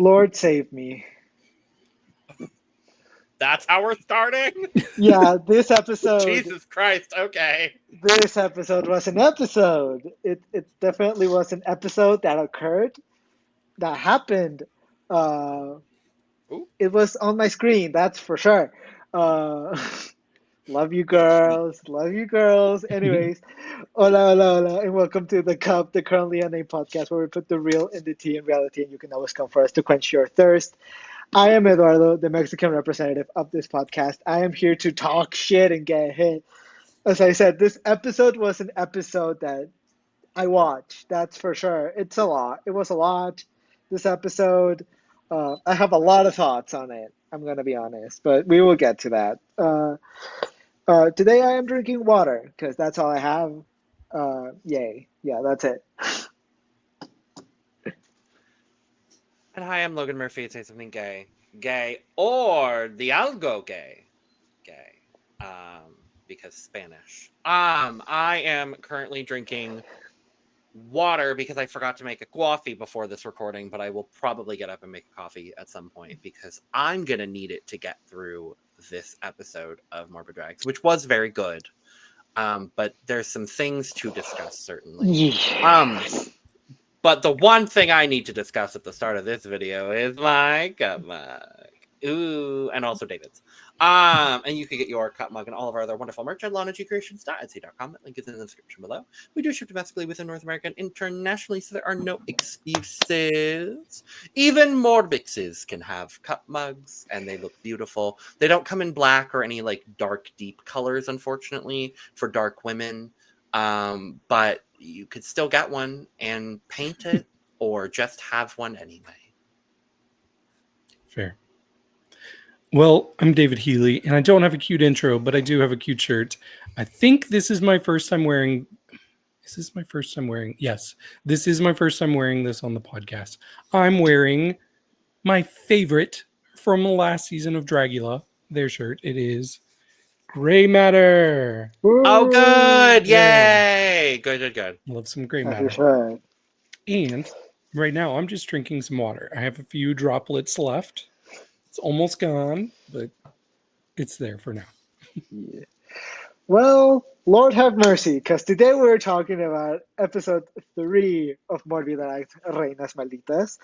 Lord save me. That's how we're starting? Yeah, this episode. Jesus Christ, okay. This episode was an episode. It definitely was an episode that occurred, that happened. It was on my screen, that's for sure. Love you girls. Love you girls. Anyways, hola, hola, hola, and welcome to the Cup, the Currently Unnamed Podcast, where we put the real in the tea in reality, and you can always come for us to quench your thirst. I am Eduardo, the Mexican representative of this podcast. I am here to talk shit and get hit. As I said, this episode was an episode that I watched, that's for sure. It's a lot. It was a lot. This episode, I have a lot of thoughts on it. I'm going to be honest, but we will get to that. Today I am drinking water because that's all I have. Yay. Yeah, that's it. And hi, I'm Logan Murphy. Say something gay. Gay or the algo gay. Gay. Because Spanish. I am currently drinking water because I forgot to make a coffee before this recording, but I will probably get up and make a coffee at some point because I'm going to need it to get through this episode of MorbiDrags, which was very good. But there's some things to discuss, certainly. Yes. But the one thing I need to discuss at the start of this video is my cup mug. Ooh, and also David's. And you can get your cup mug and all of our other wonderful merch at lonagcreations.etsy.com. That link is in the description below. We do ship domestically within North America and internationally, so there are no excuses. Even Morbixes can have cup mugs, and they look beautiful. They don't come in black or any like dark, deep colors, unfortunately, for dark women. But you could still get one and paint it or just have one anyway. Fair. Well, I'm David Healy, and I don't have a cute intro, but I do have a cute shirt. I think this is my first time wearing... Is this my first time wearing... Yes, this is my first time wearing this on the podcast. I'm wearing my favorite from last season of Dragula, their shirt. It is Gray Matter. Oh, good! Yeah. Yay! Good. Love some Gray That's Matter. for sure. And right now, I'm just drinking some water. I have a few droplets left. It's almost gone, but it's there for now. Yeah. Well, Lord have mercy, because today we're talking about episode 3 of MorbiDrags, Reinas Malditas.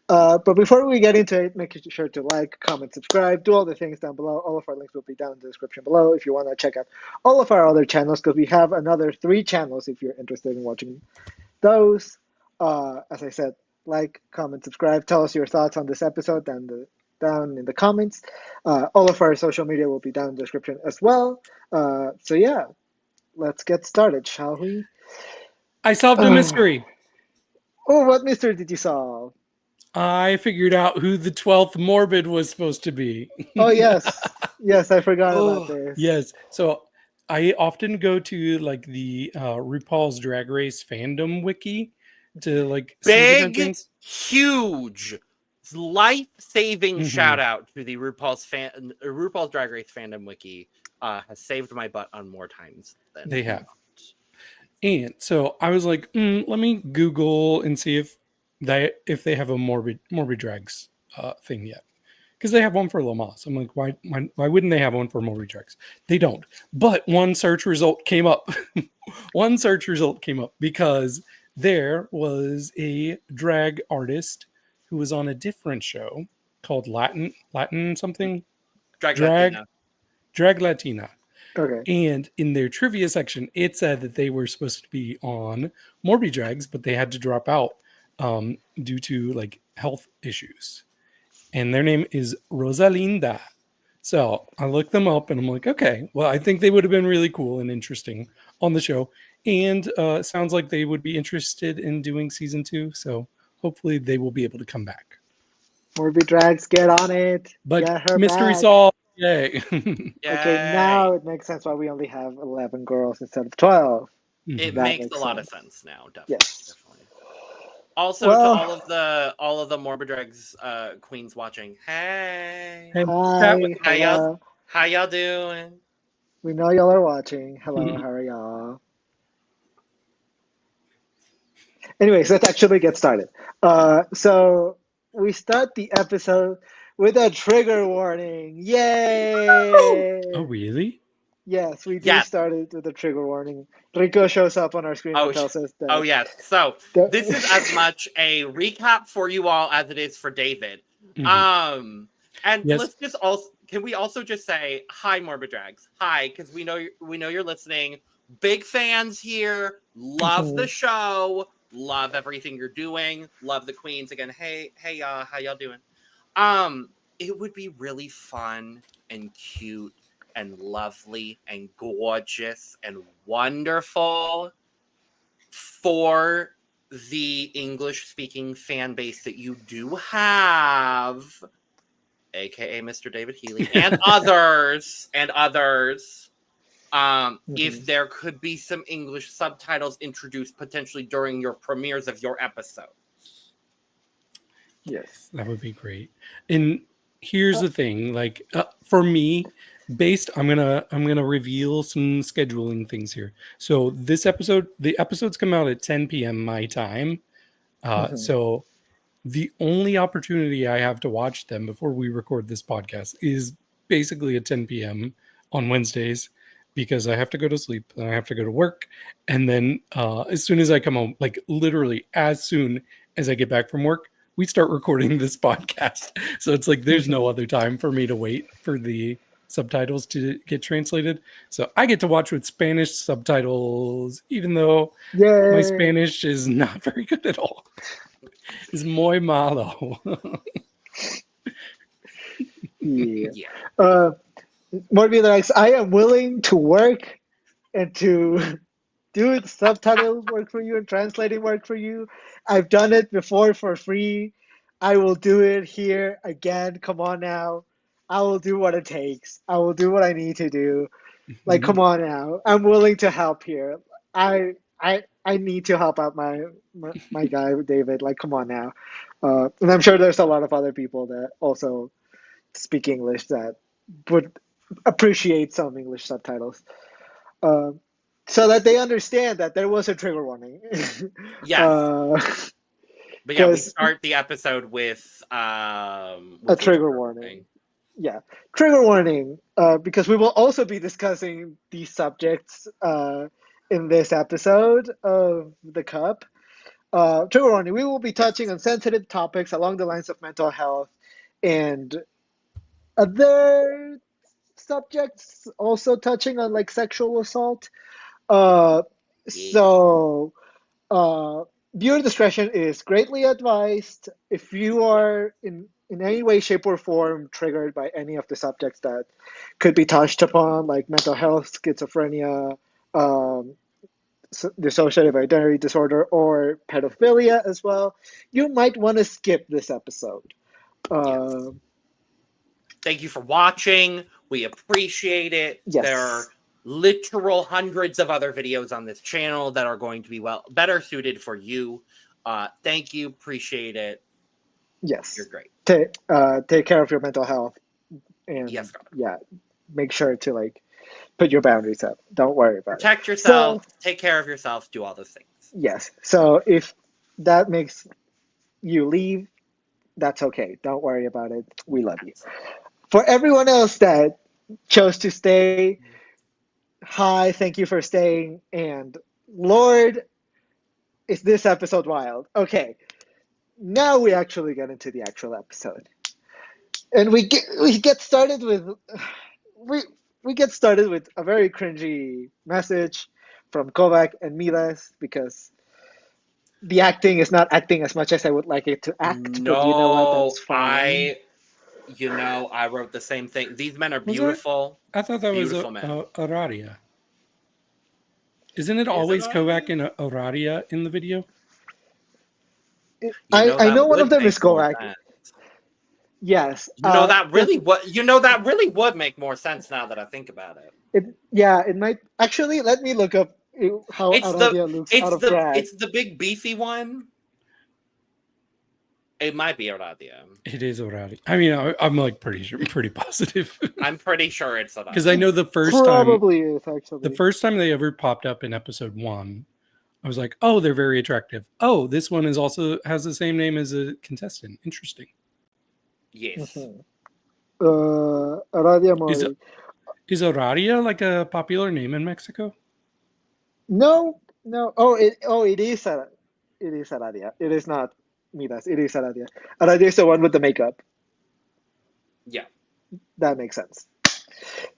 But before we get into it, make sure to like, comment, subscribe, do all the things down below. All of our links will be down in the description below if you want to check out all of our other channels, because we have another 3 channels if you're interested in watching those. As I said, like, comment, subscribe, tell us your thoughts on this episode down in the comments. All of our social media will be down in the description as well. So yeah, let's get started, shall we? I solved a mystery. Oh, what mystery did you solve? I figured out who the 12th Morbid was supposed to be. Oh, yes. Yes, I forgot about this. Yes. So I often go to like the RuPaul's Drag Race fandom wiki to like see different Big, things. huge, life-saving shout out to the RuPaul's Drag Race fandom wiki. Has saved my butt on more times than they have. And so I was like, let me Google and see if they have a MorbiDrags thing yet, because they have one for Lamas. I'm like, why wouldn't they have one for MorbiDrags? They don't. But one search result came up. One search result came up because there was a drag artist who was on a different show called Latin something. Drag Latina. Okay. And in their trivia section, it said that they were supposed to be on MorbiDrags, but they had to drop out due to like health issues. And their name is Rosalinda. So I looked them up and I'm like, okay, well, I think they would have been really cool and interesting on the show. And sounds like they would be interested in doing season 2. So hopefully they will be able to come back. MorbiDrags, get on it. But get her mystery back. solved. Yay. Okay, now it makes sense why we only have 11 girls instead of 12. It That makes makes a lot of sense. sense now, definitely. Yes. Definitely. Also, Well- to all of the MorbiDrags queens watching, hey, Hey, Hi. how y'all doing? We know y'all are watching. Hello, how are y'all? Anyways, let's actually get started. So we start the episode with a trigger warning. Yay! Oh, really? Yes, we do Yes. start it with a trigger warning. Rico shows up on our screen and tells us that. Oh, yes. So that- this is as much a recap for you all as it is for David. Mhm. And Yes. let's just also, can we also just say hi, MorbiDrags? Hi, because we know you're listening. Big fans here. Love the show. Love everything you're doing. Love the queens again. Hey y'all, how y'all doing? It would be really fun and cute and lovely and gorgeous and wonderful for the English-speaking fan base that you do have, aka Mr. David Healy and others, if there could be some English subtitles introduced potentially during your premieres of your episode. Yes. That would be great. And here's the thing, like for me, I'm gonna reveal some scheduling things here. So the episodes come out at 10 p.m. my time. So the only opportunity I have to watch them before we record this podcast is basically at 10 p.m. on Wednesdays, because I have to go to sleep and I have to go to work. And then as soon as I come home, like literally as soon as I get back from work, we start recording this podcast. So it's like there's no other time for me to wait for the subtitles to get translated. So I get to watch with Spanish subtitles, even though my Spanish is not very good at all. It's muy malo. Yeah. MorbiDrags, I am willing to work and to do subtitle work for you and translating work for you. I've done it before for free. I will do it here again. Come on now. I will do what it takes. I will do what I need to do. Like, come on now. I'm willing to help here. I need to help out my guy David. Like, come on now. And I'm sure there's a lot of other people that also speak English that would appreciate some English subtitles, so that they understand that there was a trigger warning. Yes. But yeah, we start the episode with a trigger warning. Yeah, trigger warning, because we will also be discussing these subjects in this episode of the Cup. Trigger warning, we will be touching on sensitive topics along the lines of mental health and other subjects, also touching on like sexual assault. So viewer discretion is greatly advised. If you are in any way, shape, or form triggered by any of the subjects that could be touched upon, like mental health, schizophrenia, dissociative identity disorder, or pedophilia as well, you might want to skip this episode. Thank you for watching. We appreciate it. Yes. There are literal hundreds of other videos on this channel that are going to be better suited for you. Thank you. Appreciate it. Yes. You're great. Take care of your mental health. And make sure to like put your boundaries up. Don't worry about it. Protect yourself. Take care of yourself. Do all those things. Yes. So if that makes you leave, that's okay. Don't worry about it. We love you. For everyone else that chose to stay, hi, thank you for staying. And Lord, is this episode wild? Okay, now we actually get into the actual episode, and we get started with a very cringy message from Kovac and Milas, because the acting is not acting as much as I would like it to act. No, but you know what? That's fine. I wrote the same thing. These men are beautiful. I thought that was Auraria. Isn't it always Kovac and Auraria in the video? I know one of them is Kovac. Yes. That really would make more sense now that I think about it. It might actually. Let me look up how Auraria looks out of drag. It's the big beefy one. It might be Auraria. It is Auraria. I mean, I'm like pretty positive. I'm pretty sure it's Auraria. Because I know the first probably is actually the first time they ever popped up in episode 1, I was like, oh, they're very attractive. Oh, this one is also has the same name as a contestant. Interesting. Yes. Aradia Is Mori. is Aradia like a popular name in Mexico? No. Oh, it is Aradia. It is not Midas. It is Aradia. Aradia is the one with the makeup. Yeah. That makes sense.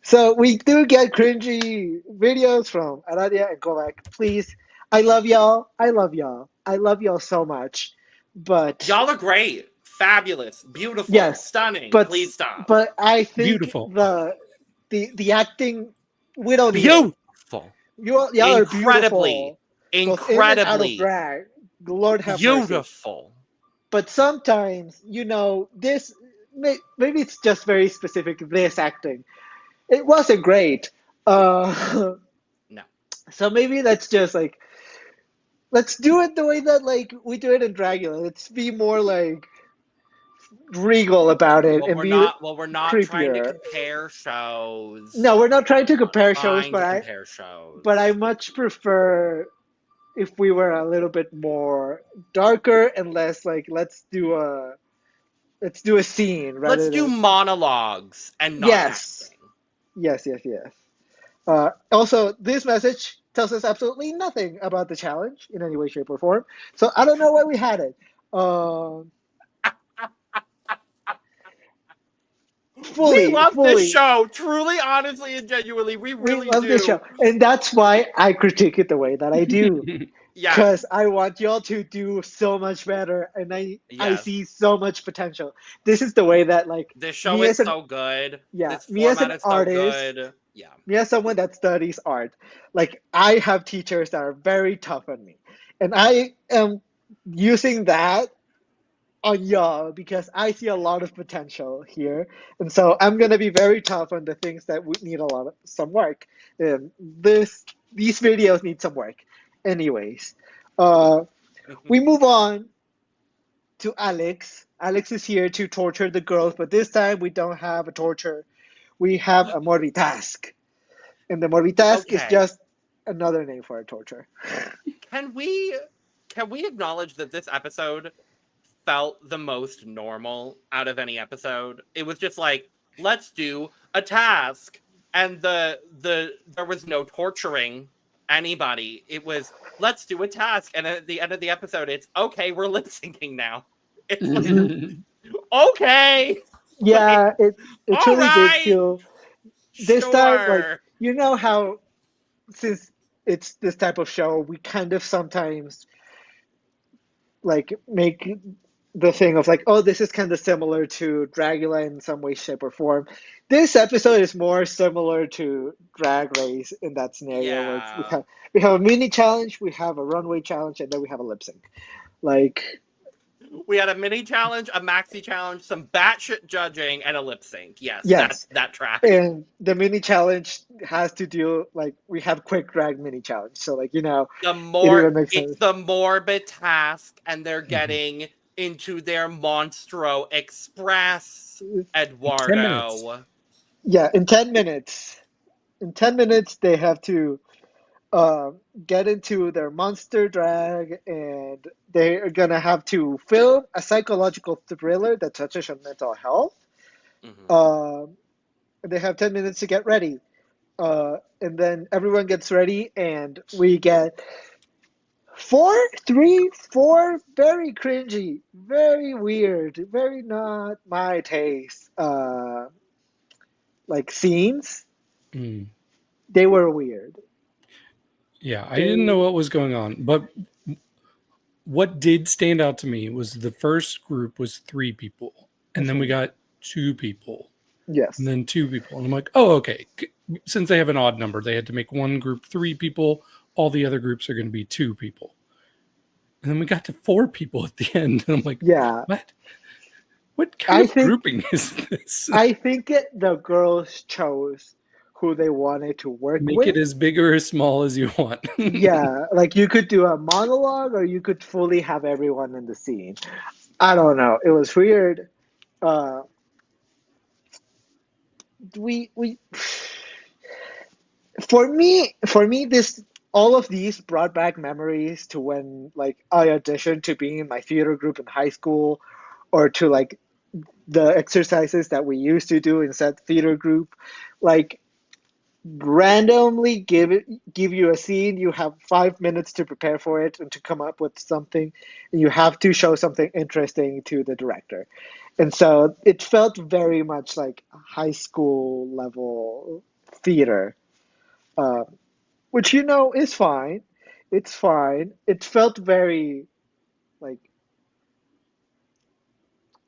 So we do get cringy videos from Aradia and Kovac. Please, I love y'all. I love y'all so much. But Y'all are great. Fabulous. Beautiful. yes, Stunning. but Please stop. But I think Beautiful. the acting, we don't need it. Beautiful. Y'all are beautiful. Both in and out of Incredibly. drag. Lord have mercy. Beautiful. But sometimes, this maybe it's just very specific. This acting, it wasn't great. No. So maybe let's just let's do it the way that we do it in Dragula. Let's be more regal about it and We're be not trying to creepier. compare shows. No, we're not trying to compare shows, shows. but I much prefer if we were a little bit more darker and less let's do a scene rather Let's do than monologues and not yes. acting. Yes. Also, this message tells us absolutely nothing about the challenge in any way, shape, or form. So I don't know why we had it. We love this show. Truly, honestly, and genuinely, we really love do. This show. And that's why I critique it the way that I do. Yeah. Because I want y'all to do so much better, and I see so much potential. This is the way that this show is so good. Yeah, this me as an format is artist, so good. Yeah. Me as someone that studies art, I have teachers that are very tough on me, and I am using that on y'all because I see a lot of potential here, and so I'm gonna be very tough on the things that would need some work. These videos need some work. Anyways, we move on to Alex. Alex is here to torture the girls, but this time we don't have a torture. We have a MorbiTask. And the MorbiTask is just another name for a torture. Can we acknowledge that this episode felt the most normal out of any episode? It was just let's do a task. And there was no torturing anybody. It was let's do a task. And at the end of the episode, it's okay, we're lip syncing now. It's okay. Yeah, it truly did feel this time how since it's this type of show, we kind of sometimes make the thing of oh, this is kind of similar to Dragula in some way, shape, or form. This episode is more similar to Drag Race in that scenario where we have a mini challenge, we have a runway challenge, and then we have a lip sync. We had a mini challenge, a maxi challenge, some batshit judging, and a lip sync. Yes. That track. And the mini challenge has to do we have quick drag mini challenge. So it's the MorbiTask, and they're getting into their Monstro Express, Eduardo. 10 minutes. Yeah, in 10 minutes. In 10 minutes, they have to get into their monster drag, and they are gonna have to film a psychological thriller that touches on mental health. They have 10 minutes to get ready, and then everyone gets ready, and we get four very cringy, very weird, very not my taste scenes. They were weird. Yeah, I didn't know what was going on, but what did stand out to me was the first group was 3 people, and then we got 2 people. Yes. And then 2 people. And I'm like, oh, okay. Since they have an odd number, they had to make one group 3 people. All the other groups are going to be 2 people. And then we got to 4 people at the end. And I'm like, yeah. What kind of grouping is this? I think the girls chose who they wanted to work with. Make it as big or as small as you want. Yeah, you could do a monologue or you could fully have everyone in the scene. I don't know. It was weird. For me, this all of these brought back memories to when like I auditioned to be in my theater group in high school, or to like the exercises that we used to do in said theater group. Like randomly give you a scene, you have 5 minutes to prepare for it and to come up with something, and you have to show something interesting to the director. And so it felt very much like high school level theater, uh, which is fine. It's fine. It felt very like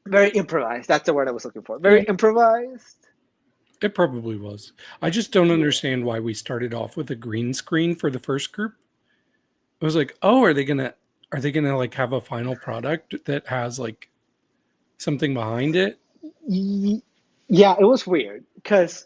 very improvised. That's the word I was looking for. Very Yeah, improvised. it probably was. I just don't Yeah. understand why we started off with a green screen for the first group. I was like, oh, are they gonna like have a final product that has like something behind it? Yeah, it was weird because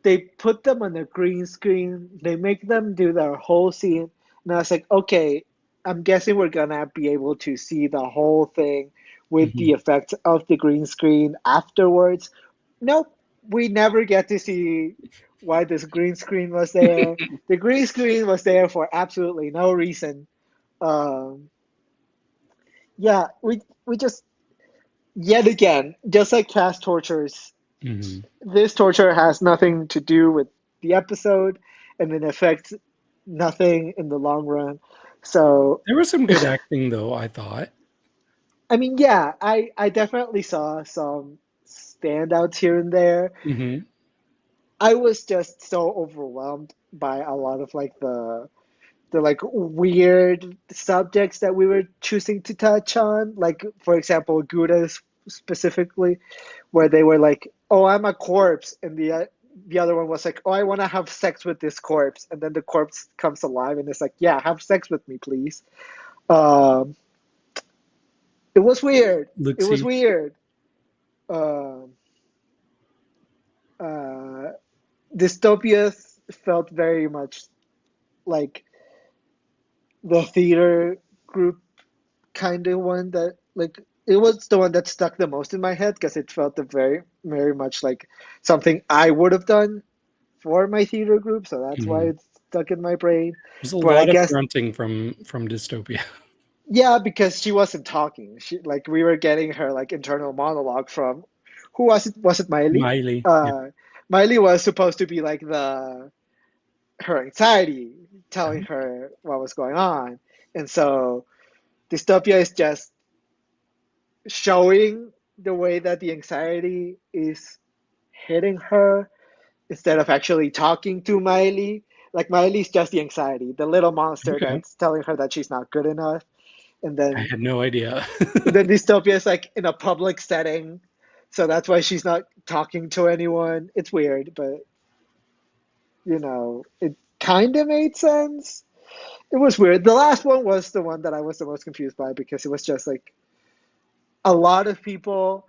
they put them on a green screen. They make them do their whole scene, and I was like, okay, I'm guessing we're gonna be able to see the whole thing with Mhm. the effects of the green screen afterwards. Nope, we never get to see why this green screen was there. The green screen was there for absolutely no reason. Um, yeah, we just yet again, just like cast tortures, Mhm. this torture has nothing to do with the episode, and it affects nothing in the long run. So, There was some good acting though, I thought. I mean, yeah, I definitely saw some standouts here and there. Hmm. I was just so overwhelmed by a lot of like the like weird subjects that we were choosing to touch on. Like, for example, Gouda's specifically, where they were like, "Oh, I'm a corpse," and the other one was like, "Oh, I want to have sex with this corpse," and then the corpse comes alive and it's like, "Yeah, have sex with me, please." Um, it was weird. It was Luxie. weird. Um, uh, Dystopia felt very much like the theater group kind of one that like it was the one that stuck the most in my head because it felt very much like something I would have done for my theater group, so that's why Mhm. it's stuck in my brain. There's a But I lot of guess grunting from Dystopia. yeah, because she wasn't talking. She like we were getting her like internal monologue from who was it? Was it Miley? Miley. Yeah. Miley was supposed to be like the her anxiety, telling her what was going on, and so Dystopia is just showing the way that the anxiety is hitting her instead of actually talking to Miley. Like Miley's just the anxiety, the little monster Okay. that's telling her that she's not good enough. And I then had no idea. then Dystopia is like in a public setting, so that's why she's not talking to anyone. It's weird, but it kind of made sense. It was weird. The last one was the one that I was the most confused by because it was just like a lot of people,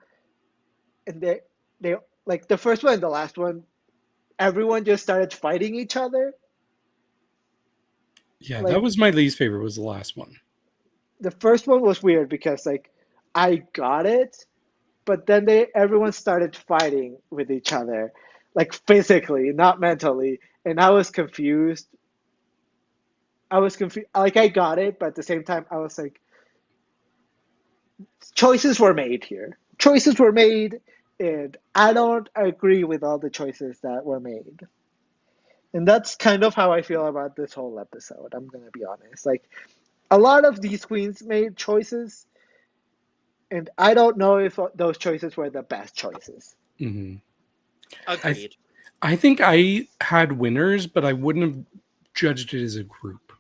and they like the first one and the last one, everyone just started fighting each other. Yeah, that Like was my least favorite, was the last one. the first one was weird because like I got it, but then everyone started fighting with each other, like physically, not mentally, and I was confused. I was confused. Like I got it, but at the same time, I was like, choices were made here. Choices were made, and I don't agree with all the choices that were made. And that's kind of how I feel about this whole episode. I'm gonna be honest. Like a lot of these queens made choices, and I don't know if those choices were the best choices. Hmm. I th- Agreed. I think I had winners, but I wouldn't have judged it as a group.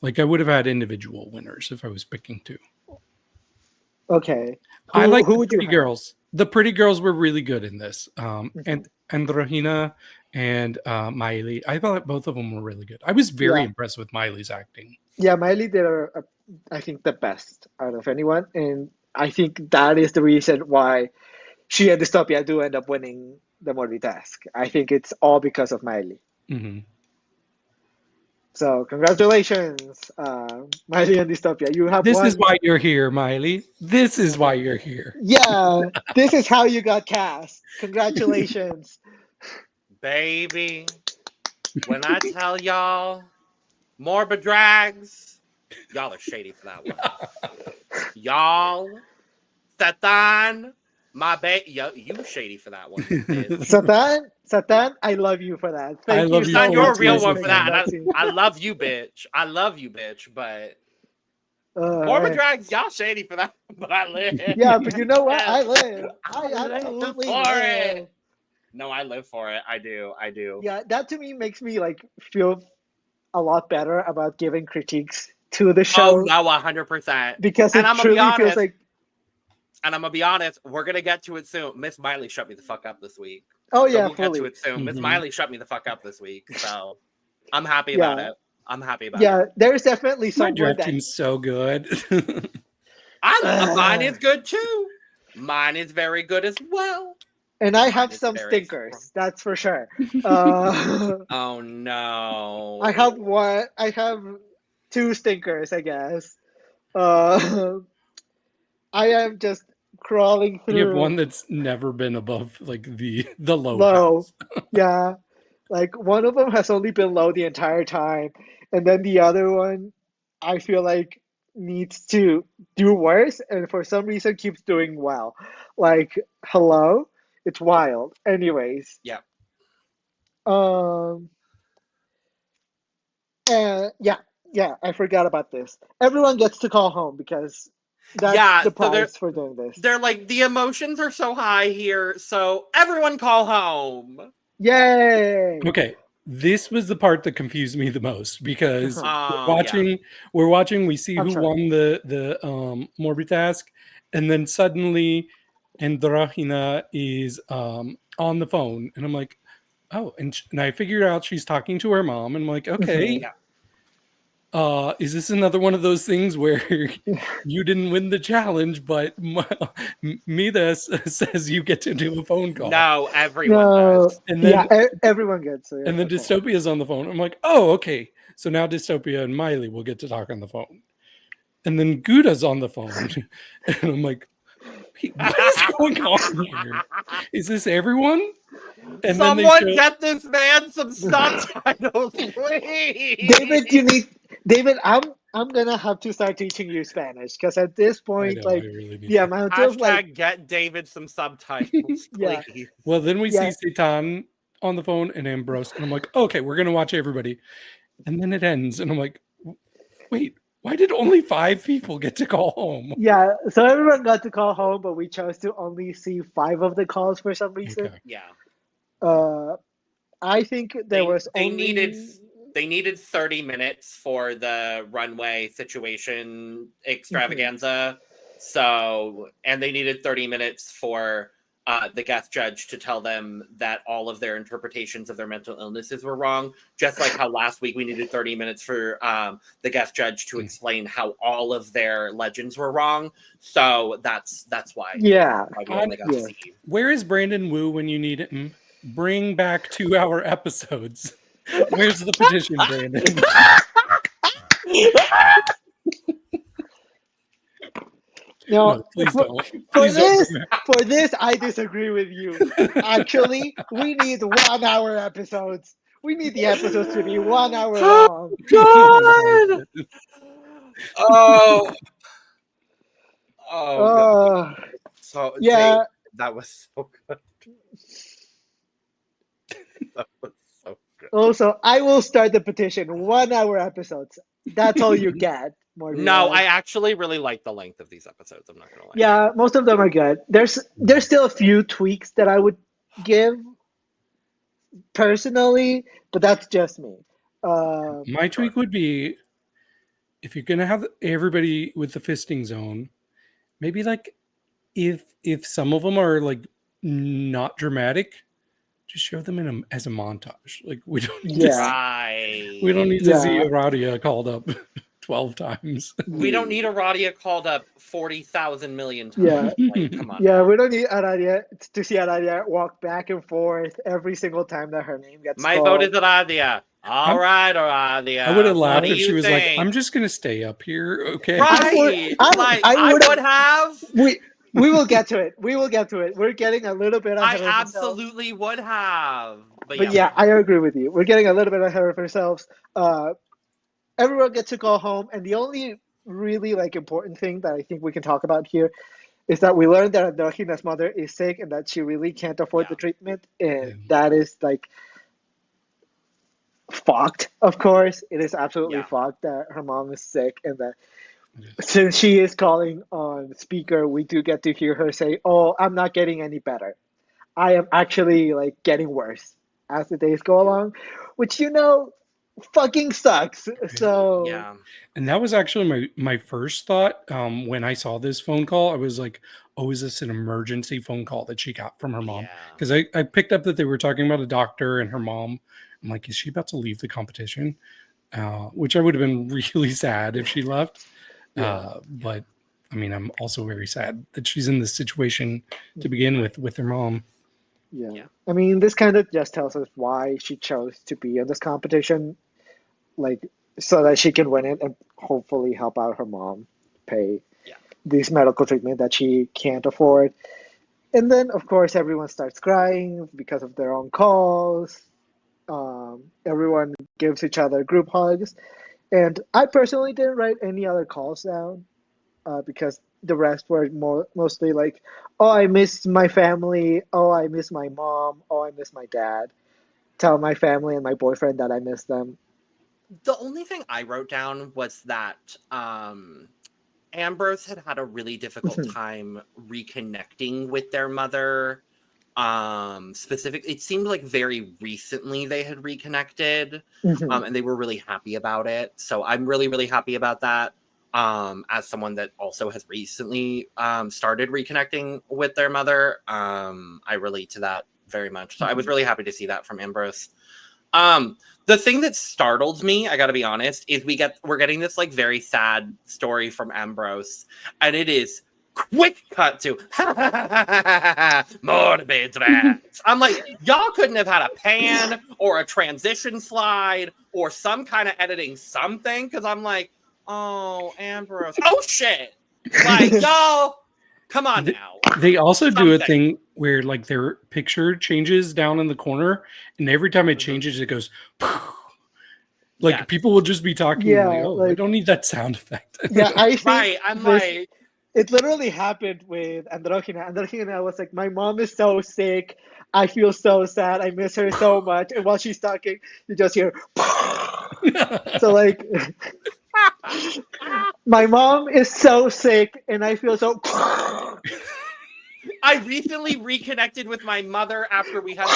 Like I would have had individual winners if I was picking two. Okay, I who like who the would you pretty have? girls. The pretty girls were really good in this. Mhm. And Rohina and Miley. I thought both of them were really good. I was very Yeah, impressed with Miley's acting. yeah. Miley did I think the best out of anyone, and I think that is the reason why she and Dystopia do end up winning the MorbiTask. I think it's all because of Miley. Hmm. So congratulations, Miley and Dystopia. You have This is won. why you're here, Miley. This is why you're here. Yeah, this is how you got cast. Congratulations. Baby, when I tell y'all MorbiDrags. Y'all are shady for that one. Y'all. Satan. My baby. You shady for that one. Satan, I love you for that. I Thank love you you so Satan, you're a much real for one for making that. scene. I love you, bitch. I love you, bitch. But Alright. MorbiDrags, y'all shady for that. But I live. Yeah, but you know what? I live. I live absolutely for live. it. No, I live for it. I do. Yeah, that to me makes me like feel a lot better about giving critiques to the show. Oh no, 100%. Because And it I'm gonna be truly feels honest. like. And I'm gonna be honest, we're gonna get to it soon. Miss Miley shut me the fuck up this week. Oh So yeah, we'll get to fully. it soon. Miss Mhm. Miley shut me the fuck up this week. So I'm happy Yeah. about it. I'm happy about Yeah, it. there's definitely My someone draft that. team's so good. Mine is good too. Mine is very good as well. And I have It's some very stinkers, that's for sure. Uh, Oh no. I have two stinkers, I guess. Uh, I am just crawling You have through one that's never been above like the low. low. house. Yeah. Like one of them has only been low the entire time. And then the other one, I feel like needs to do worse and for some reason keeps doing well. Like, hello? It's wild. Anyways. Yeah. And yeah, I forgot about this. Everyone gets to call home because that's Yeah, the so prize for doing this. They're like, the emotions are so high here, so everyone call home. Yay! Okay, this was the part that confused me the most because Yeah. we're watching, we see I'm who sorry. won the MorbiTask, and then suddenly Andrahina is on the phone, and I'm like, oh, and I figured out she's talking to her mom, and I'm like, okay. Yeah. Is this another one of those things where you didn't win the challenge, but Midas says you get to do a phone call? No, everyone No, does. And then everyone gets it. and then Dystopia's on the phone. I'm like, oh, okay. So now Dystopia and Miley will get to talk on the phone. And then Gouda's on the phone. And I'm like, what is going on here? Is this everyone? And Someone then get this man some subtitles, please. David, I'm gonna have to start teaching you Spanish because at this point, I really need the to. amount of Hashtag get David some subtitles, Yeah. please. Well, then we Yeah. see Satan on the phone and Ambrose, and I'm like, okay, we're gonna watch everybody. And then it ends, and I'm like, wait, why did only 5 people get to call home? Yeah, so everyone got to call home, but we chose to only see 5 of the calls for some reason. Okay. Yeah. I think there was they only needed 30 minutes for the runway situation extravaganza. So, and they needed 30 minutes for the guest judge to tell them that all of their interpretations of their mental illnesses were wrong. Just like how last week we needed 30 minutes for the guest judge to explain how all of their legends were wrong. So that's why. Yeah. Why we only got to see. Where is Brandon Wu when you need him? Bring back 2-hour episodes. Where's the petition, Brandon? No, please don't. for Please don't. this, I disagree with you. Actually, we need 1 hour episodes. We need the episodes to be 1 hour long. God! Oh, God. So yeah, that was so good. That was so good. Also, I will start the petition. 1 hour episodes. That's all you get. No, I actually really like the length of these episodes. I'm not gonna lie. Yeah, most of them are good. There's still a few tweaks that I would give personally, but that's just me. My tweak would be, if you're gonna have everybody with the fisting zone, maybe like if some of them are like not dramatic, just show them as a montage. Like we don't need we don't need to see Aradia called up 12 times. We don't need Aradia called up 40,000 million times. Yeah. Like, come on. Yeah, we don't need Aradia to see Aradia walk back and forth every single time that her name gets My called. vote is Aradia. All right, Aradia. I would have laughed What if do she you was think? like, I'm just gonna stay up here, okay? Right. I would have. We will get to it. We will get to it. We're getting a little bit ahead I of ourselves. absolutely would have. But yeah, I agree with you. We're getting a little bit ahead of ourselves. everyone gets to go home, and the only really like important thing that I think we can talk about here is that we learned that Androgynous mother is sick and that she really can't afford the treatment, and that is like fucked. Of course, it is absolutely fucked that her mom is sick, and that since she is calling on speaker, we do get to hear her say, "Oh, I'm not getting any better. I am actually like getting worse as the days go along," which fucking sucks. So Yeah. And that was actually my first thought when I saw this phone call. I was like, oh, is this an emergency phone call that she got from her mom? Because I picked up that they were talking about a doctor and her mom. I'm like, is she about to leave the competition? Which I would have been really sad if she left. But I mean, I'm also very sad that she's in this situation to begin with her mom. Yeah. I mean, this kind of just tells us why she chose to be in this competition, like so that she can win it and hopefully help out her mom pay this medical treatment that she can't afford. And then, of course, everyone starts crying because of their own calls. Everyone gives each other group hugs. And I personally didn't write any other calls down because the rest were mostly like, oh, I miss my family. Oh, I miss my mom. Oh, I miss my dad. Tell my family and my boyfriend that I miss them. The only thing I wrote down was that Ambrose had a really difficult time reconnecting with their mother. Specifically, it seemed like very recently they had reconnected, and they were really happy about it. So I'm really, really happy about that. As someone that also has recently started reconnecting with their mother, I relate to that very much. So I was really happy to see that from Ambrose. The thing that startled me, I gotta be honest, is we're getting this like very sad story from Ambrose, and it is quick cut to MorbiDrags. I'm like, y'all couldn't have had a pan or a transition slide or some kind of editing something, because I'm like, oh, Ambrose, oh shit, like y'all, come on now. They also do a thing where like their picture changes down in the corner, and every time it changes, it goes like people will just be talking like, oh, I don't need that sound effect. I think I'm like, it literally happened with Androgina. Androgina was like, my mom is so sick. I feel so sad. I miss her so much. And while she's talking, you just hear so like my mom is so sick and I feel so I recently reconnected with my mother after we had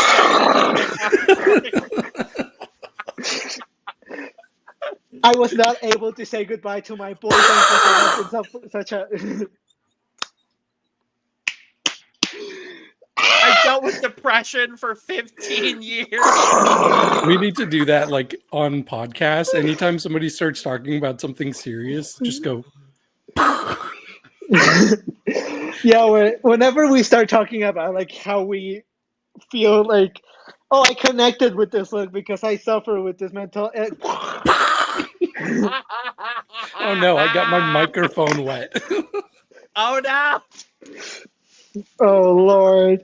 I was not able to say goodbye to my boyfriend because such a I dealt with depression for 15 years. We need to do that like on podcasts. Anytime somebody starts talking about something serious, just go. Yeah, whenever we start talking about like how we feel like, oh, I connected with this look because I suffer with this mental. Oh no, I got my microphone wet. Oh no. Oh Lord.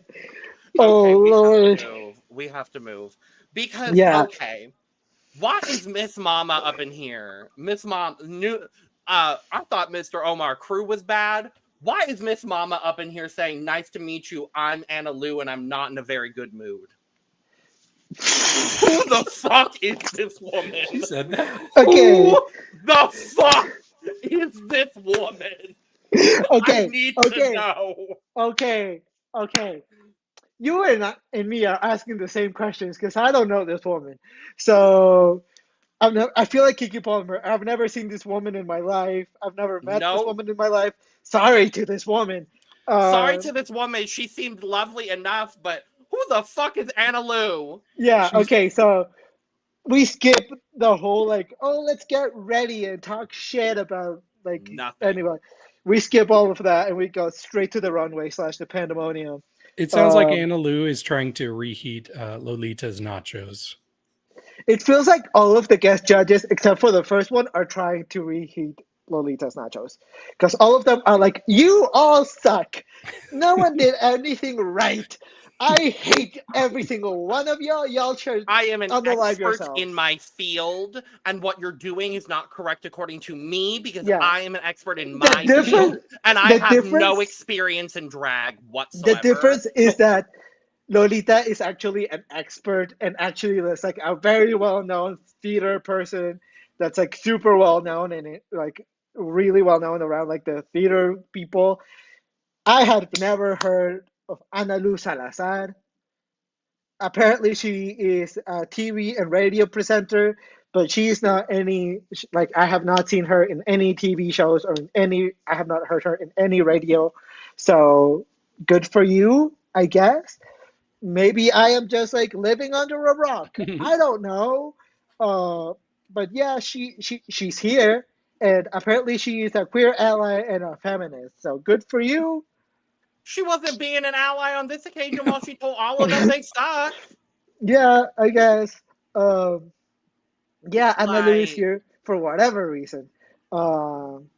Oh Lord. We have to move. Because okay. Why is Miss Mama up in here? Miss Mom I thought Mr. Omar Crew was bad. Why is Miss Mama up in here saying, nice to meet you, I'm Anna Lou and I'm not in a very good mood? Who the fuck is this woman? She said that. Okay. Who the fuck is this woman? Okay. I need to know. Okay. You and me are asking the same questions because I don't know this woman. So I feel like Kiki Palmer. I've never seen this woman in my life. I've never met this woman in my life. Sorry to this woman. Sorry to this woman. She seemed lovely enough, but who the fuck is Anna Lou? Yeah, okay, so we skip the whole like, oh, let's get ready and talk shit about like nothing. Anyway, we skip all of that and we go straight to the runway / the pandemonium. It sounds like Anna Lou is trying to reheat Lolita's nachos. It feels like all of the guest judges, except for the first one, are trying to reheat Lolita's nachos. Because all of them are like, you all suck. No one did anything right. I hate every single one of y'all. Y'all should I am an unalive expert yourselves. in my field, and what you're doing is not correct according to me because Yeah. I am an expert in The my field, difference, and I the have no difference, experience in drag whatsoever. the difference is that Lolita is actually an expert and actually is like a very well-known theater person that's like super well-known and like really well-known around like the theater people. I had never heard of Ana Luz Salazar. Apparently she is a TV and radio presenter, but she is not any like I have not seen her in any TV shows or in any I have not heard her in any radio. So good for you, I guess. Maybe I am just like living under a rock. I don't know. But yeah, she's here, and apparently she is a queer ally and a feminist. So good for you. She wasn't being an ally on this occasion while she told all of them they suck. Yeah, I guess. Yeah, Ana Lu is Like, here for whatever reason. Um,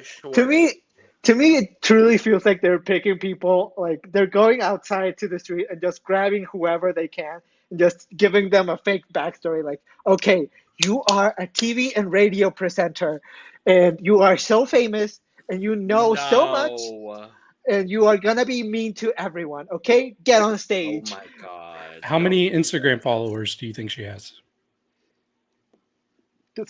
sure. to me, it truly feels like they're picking people, like they're going outside to the street and just grabbing whoever they can and just giving them a fake backstory. Like, okay, you are a TV and radio presenter, and you are so famous, and you know so much, No. and you are gonna be mean to everyone. Okay, get on Oh stage. my god. How No. many Instagram followers do you think she has?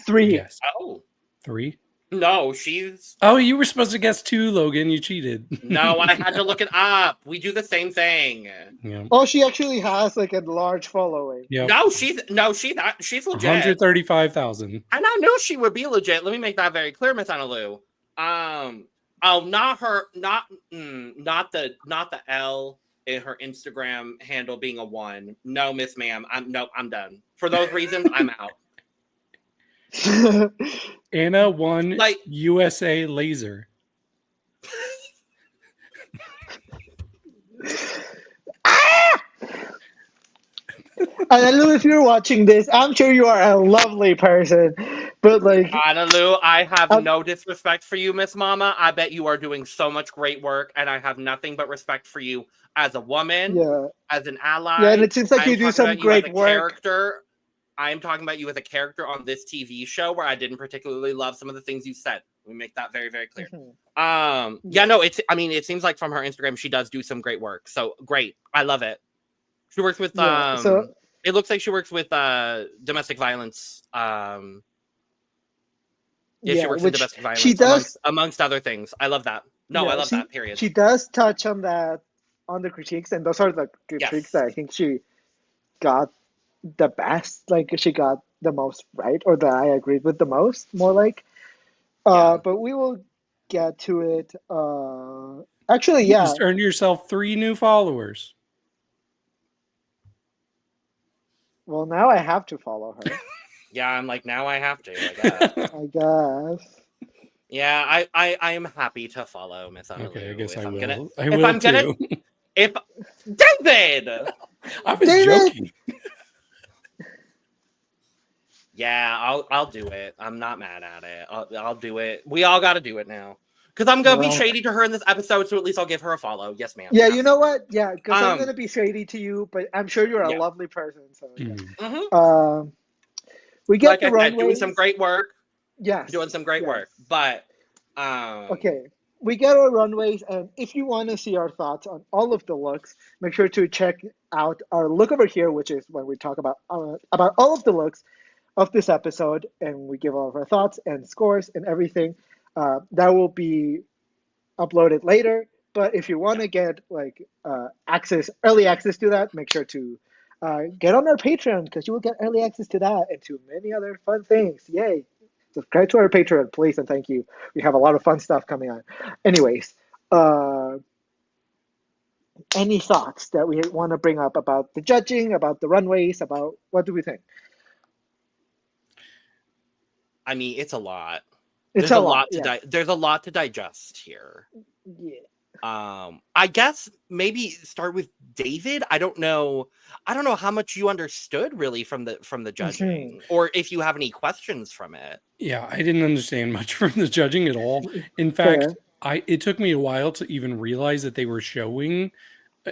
3. Yes. Oh. 3? No, she's... Oh, you were supposed to guess 2, Logan. You cheated. No, I had to look it up. We do the same thing. Yeah. Oh, she actually has like a large following. Yep. No, she's not. She's legit. 135,000. And I knew she would be legit. Let me make that very clear, Miss Analu. Oh, not her. Not the L in her Instagram handle being a 1. No, Miss Ma'am. I'm done. For those reasons, I'm out. Anna won Like- USA Laser. I don't know if you're watching this. I'm sure you are a lovely person, but like, Analu, I have Um, no disrespect for you, Miss Mama. I bet you are doing so much great work, and I have nothing but respect for you as a woman, yeah, as an ally. yeah, and it seems like I'm you do talking some about you great as a work. character. I'm talking about you as a character on this TV show where I didn't particularly love some of the things you said. We make that very, very clear. Mhm. Yeah, no, it seems like from her Instagram she does do some great work. So great. I love it. She works with Yeah, so it looks like she works with domestic violence. She works in which domestic violence she does. amongst other things. I love that. No, Yeah, I love that, period. She does touch on that on the critiques, and those are the critiques that I think she got the best. Like she got the most right, or that I agreed with the most. More like, Yeah. but we will get to it. Actually, You yeah. just earned yourself 3 new followers. Well, now I have to follow her. Yeah, I'm like, now I have to, I guess. I guess. Yeah, I am happy to follow Miss Analu. Okay, I guess if I I'm will. gonna- I if will I'm gonna- too. If David! I was David! joking. Yeah, I'll do it. I'm not mad at it. I'll do it. We all got to do it now. Because I'm going to be Well- shady to her in this episode, so at least I'll give her a follow. Yes, ma'am. Yeah, you know what? Yeah, because I'm Um, gonna be shady to you, but I'm sure you're a yeah. lovely person. So yeah. Mhm. Mhm. We get Like the I said, runways. doing some great work. Yes. Doing some great yes. work. But, Okay, we get our runways, and if you want to see our thoughts on all of the looks, make sure to check out our look over here, which is when we talk about all of the looks of this episode, and we give all of our thoughts and scores and everything. That will be uploaded later. But if you want to get like early access to that, make sure to get on our Patreon because you will get early access to that and to many other fun things. Yay! Subscribe to our Patreon, please, and thank you. We have a lot of fun stuff coming on. Anyways, any thoughts that we want to bring up about the judging, about the runways, about what do we think? I mean, it's a lot. It's There's a lot to yeah. there's a lot to digest here. Yeah. I guess maybe start with David. I don't know how much you understood really from the judging, or if you have any questions from it. Yeah, I didn't understand much from the judging at all. In fact, Fair. it took me a while to even realize that they were showing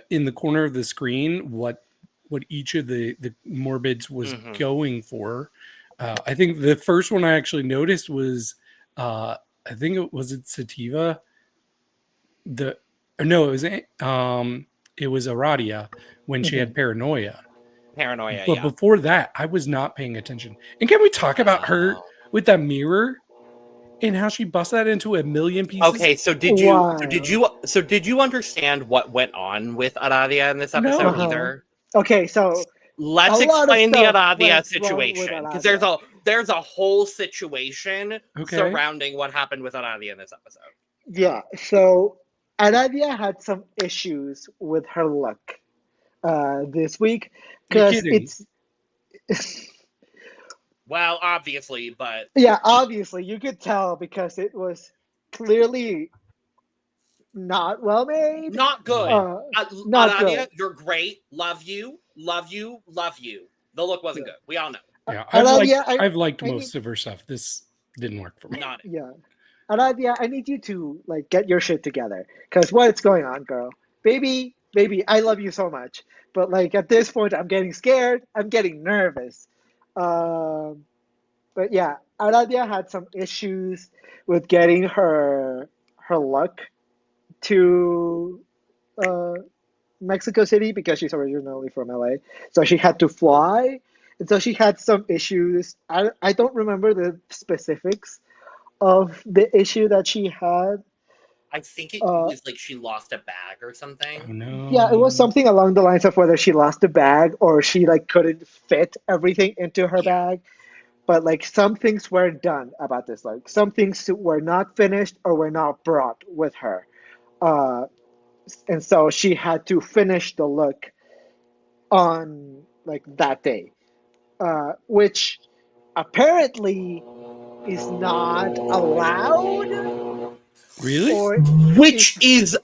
in the corner of the screen what each of the Morbids was going for. I think the first one I actually noticed was I think it was Sativa. It was Aradia when she had paranoia. But before that, I was not paying attention. And can we talk about her with that mirror and how she busts that into a million pieces? Okay, so did you understand what went on with Aradia in this episode either? Okay, so let's explain the Aradia situation, because there's a whole situation surrounding what happened with Aradia in this episode. Yeah, so Aradia had some issues with her look this week because it's well, obviously, but obviously you could tell because it was clearly not well made, not good. Not Aradia, good. You're great. Love you. The look wasn't good. We all know. Yeah, I've liked most of her stuff. This didn't work for me. Yeah, Aradia, I need you to get your shit together, because what's going on, girl? Baby, I love you so much, but at this point, I'm getting scared. I'm getting nervous. But yeah, Aradia had some issues with getting her look to Mexico City because she's originally from LA. So she had to fly. And so she had some issues. I don't remember the specifics of the issue that she had. I think it was she lost a bag or something. Oh, no. Yeah, it was something along the lines of whether she lost a bag or she couldn't fit everything into her bag. But some things weren't done about this. Some things were not finished or were not brought with her. And so she had to finish the look on that day, which apparently is not allowed. Really? Which is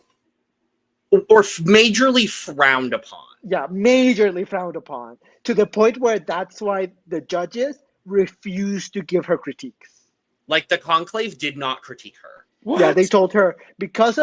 majorly frowned upon. Yeah, majorly frowned upon, to the point where that's why the judges refused to give her critiques. The conclave did not critique her. What? Yeah, they told her because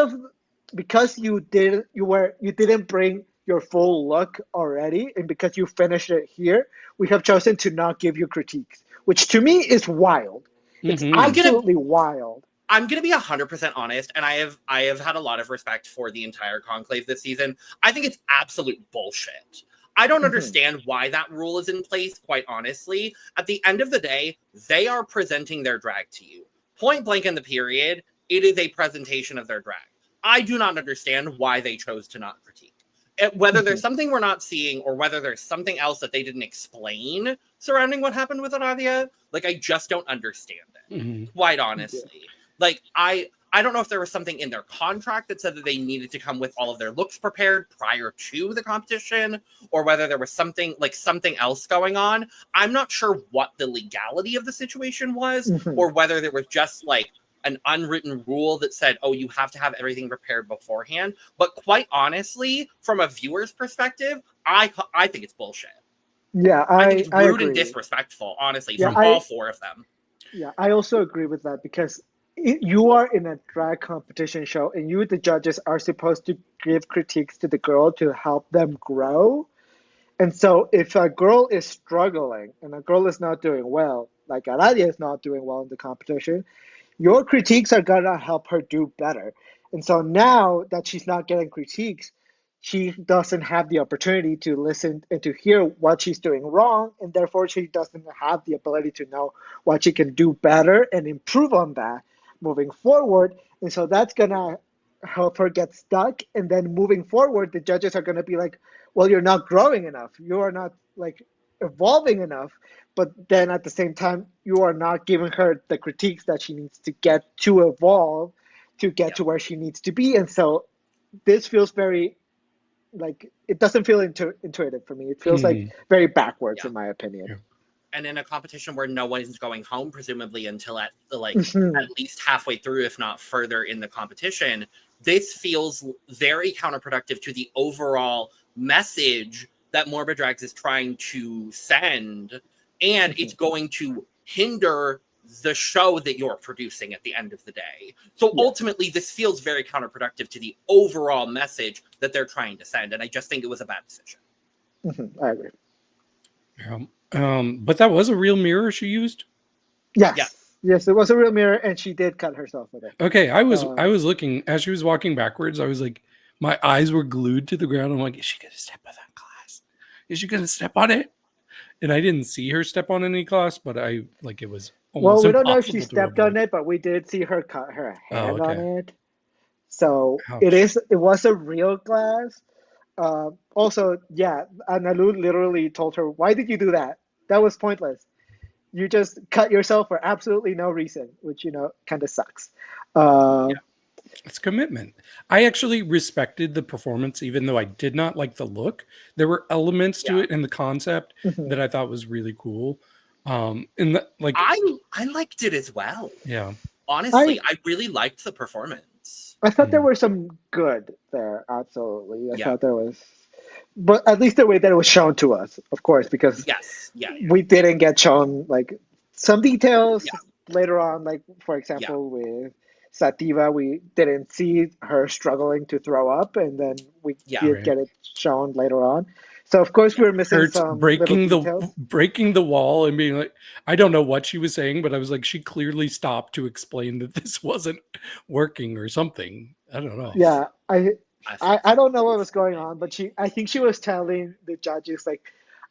you didn't bring your full look already, and because you finished it here, we have chosen to not give you critiques, which to me is wild. It's absolutely wild. I'm going to be 100% honest, and I have had a lot of respect for the entire conclave this season. I think it's absolute bullshit. I don't understand why that rule is in place, quite honestly. At the end of the day, they are presenting their drag to you. Point blank in the period, it is a presentation of their drag. I do not understand why they chose to not critique. Whether there's something we're not seeing or whether there's something else that they didn't explain surrounding what happened with Aradia, I just don't understand it, quite honestly. I don't know if there was something in their contract that said that they needed to come with all of their looks prepared prior to the competition, or whether there was something else going on. I'm not sure what the legality of the situation was, or whether there was just an unwritten rule that said, oh, you have to have everything prepared beforehand. But quite honestly, from a viewer's perspective, I think it's bullshit. Yeah, I think it's rude agree. And disrespectful, honestly, from all four of them. Yeah, I also agree with that, because you are in a drag competition show, and you, the judges, are supposed to give critiques to the girl to help them grow. And so if a girl is struggling and a girl is not doing well, like Aradia is not doing well in the competition, your critiques are going to help her do better. And so now that she's not getting critiques, she doesn't have the opportunity to listen and to hear what she's doing wrong, and therefore she doesn't have the ability to know what she can do better and improve on that moving forward. And so that's going to help her get stuck. And then moving forward, the judges are going to be like, well, you're not growing enough. You are not evolving enough. But then at the same time, you are not giving her the critiques that she needs to get to evolve, to get to where she needs to be. And so this feels very, it doesn't feel intuitive for me. It feels very backwards, in my opinion. Yeah. And in a competition where no one's going home, presumably until at least halfway through, if not further in the competition, this feels very counterproductive to the overall message that MorbiDrags is trying to send. And it's going to hinder the show that you're producing at the end of the day. So ultimately, this feels very counterproductive to the overall message that they're trying to send. And I just think it was a bad decision. I agree. But that was a real mirror she used? Yes. Yeah. Yes, it was a real mirror, and she did cut herself with it. Okay, I was looking as she was walking backwards. I was like, my eyes were glued to the ground. I'm like, is she gonna step on that glass? Is she gonna step on it? And I didn't see her step on any glass, but it was almost. Well, we don't know if she impossible to stepped on avoid. it, but we did see her cut her hand on okay. it. So Ouch. it was a real glass. Also, yeah, Analu literally told her, "Why did you do that? That was pointless. You just cut yourself for absolutely no reason," which kind of sucks. It's commitment. I actually respected the performance, even though I did not like the look. There were elements to it and the concept that I thought was really cool. I liked it as well. Yeah. Honestly, I really liked the performance. I thought there were some good there. Absolutely, I thought there was, but at least the way that it was shown to us, of course, because we didn't get shown like some details later on. Like for example, with Sativa, we didn't see her struggling to throw up, and then we did get it shown later on. So of course we were missing some breaking little the wall and being like, I don't know what she was saying, but I was like, she clearly stopped to explain that this wasn't working or something. I don't know. Yeah, I don't know what was going on, but I think she was telling the judges like,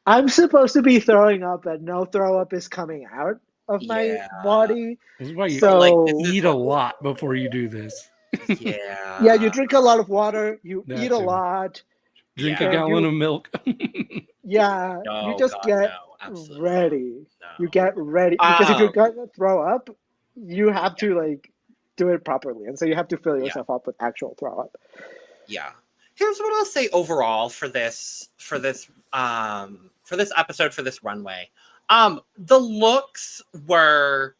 I'm supposed to be throwing up, and no throw up is coming out of my body. This is why you eat a lot before you do this. Yeah, you drink a lot of water, you eat a lot. Drink a gallon of milk. You just get ready. You get ready. Because if you're going to throw up, you have to do it properly. And so you have to fill yourself up with actual throw up. Yeah. Here's what I'll say overall for this episode, for this runway. The looks were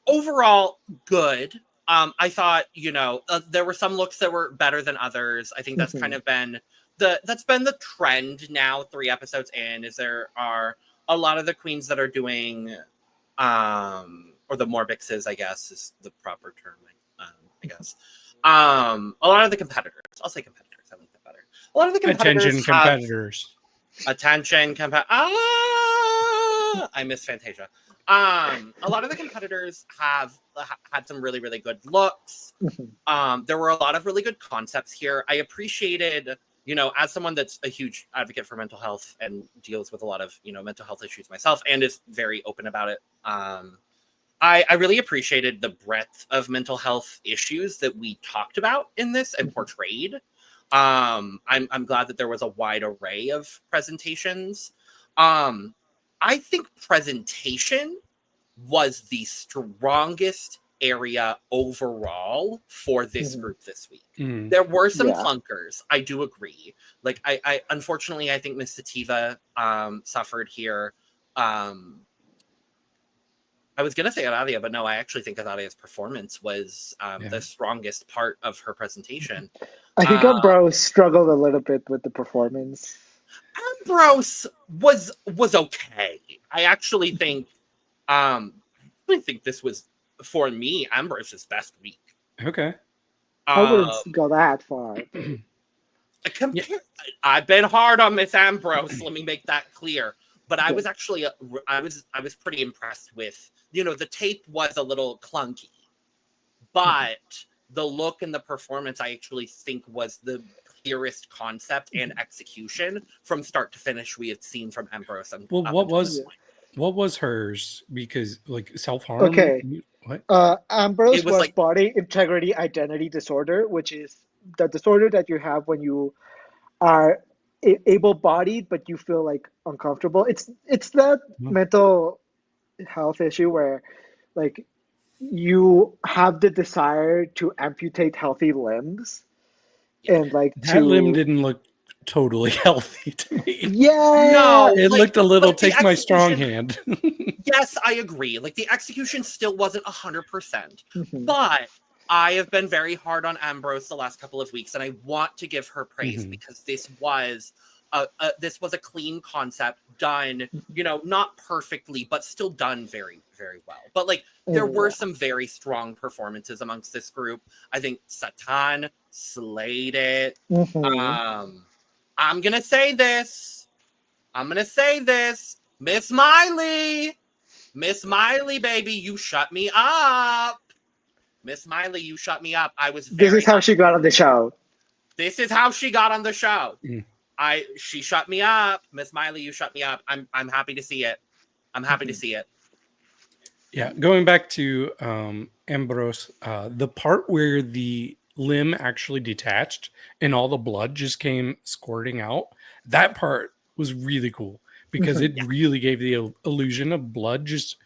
overall good. I thought, there were some looks that were better than others. I think that's kind of been the trend now, 3 episodes in, is there are a lot of the queens that are doing, or the Morbixes, I guess is the proper term, I guess. A lot of the competitors, I'll say competitors, I like that better. A lot of the competitors I miss Fantasia. A lot of the competitors have had some really, really good looks. There were a lot of really good concepts here. I appreciated, as someone that's a huge advocate for mental health and deals with a lot of, mental health issues myself and is very open about it. I really appreciated the breadth of mental health issues that we talked about in this and portrayed. I'm glad that there was a wide array of presentations. I think presentation was the strongest area overall for this group this week. There were some clunkers. I do agree. I unfortunately, I think Miss Sativa suffered here. I was going to say Aradia, but no, I actually think Aradia's performance was the strongest part of her presentation. I think Ambrose struggled a little bit with the performance. Ambrose was okay. I actually think this was, for me, Ambrose's best week. Okay. I wouldn't go that far. I've been hard on Miss Ambrose. Let me make that clear. But I was actually, I was pretty impressed with, the tape was a little clunky, but the look and the performance, I actually think was the clearest concept and execution from start to finish we had seen from Ambrose. Well, what was hers? Because self-harm. Okay. What? Ambrose was body integrity identity disorder, which is the disorder that you have when you are able-bodied but you feel uncomfortable. It's that mental health issue where you have the desire to amputate healthy limbs, and that limb didn't look totally healthy to me. No, it looked a little take my strong hand. Yes, I agree. The execution still wasn't 100%, but I have been very hard on Ambrose the last couple of weeks, and I want to give her praise because this was this was a clean concept done, not perfectly, but still done very, very well. But like there were some very strong performances amongst this group. I think Satan slayed it. I'm gonna say this. Miss Miley, baby, you shut me up. Miss Miley, you shut me up. I was very. This is how she got on the show. This is how she got on the show. She shut me up. Miss Miley, you shut me up. I'm happy to see it. I'm happy to see it. Yeah, going back to Ambrose, the part where the limb actually detached and all the blood just came squirting out, that part was really cool because it really gave the illusion of blood just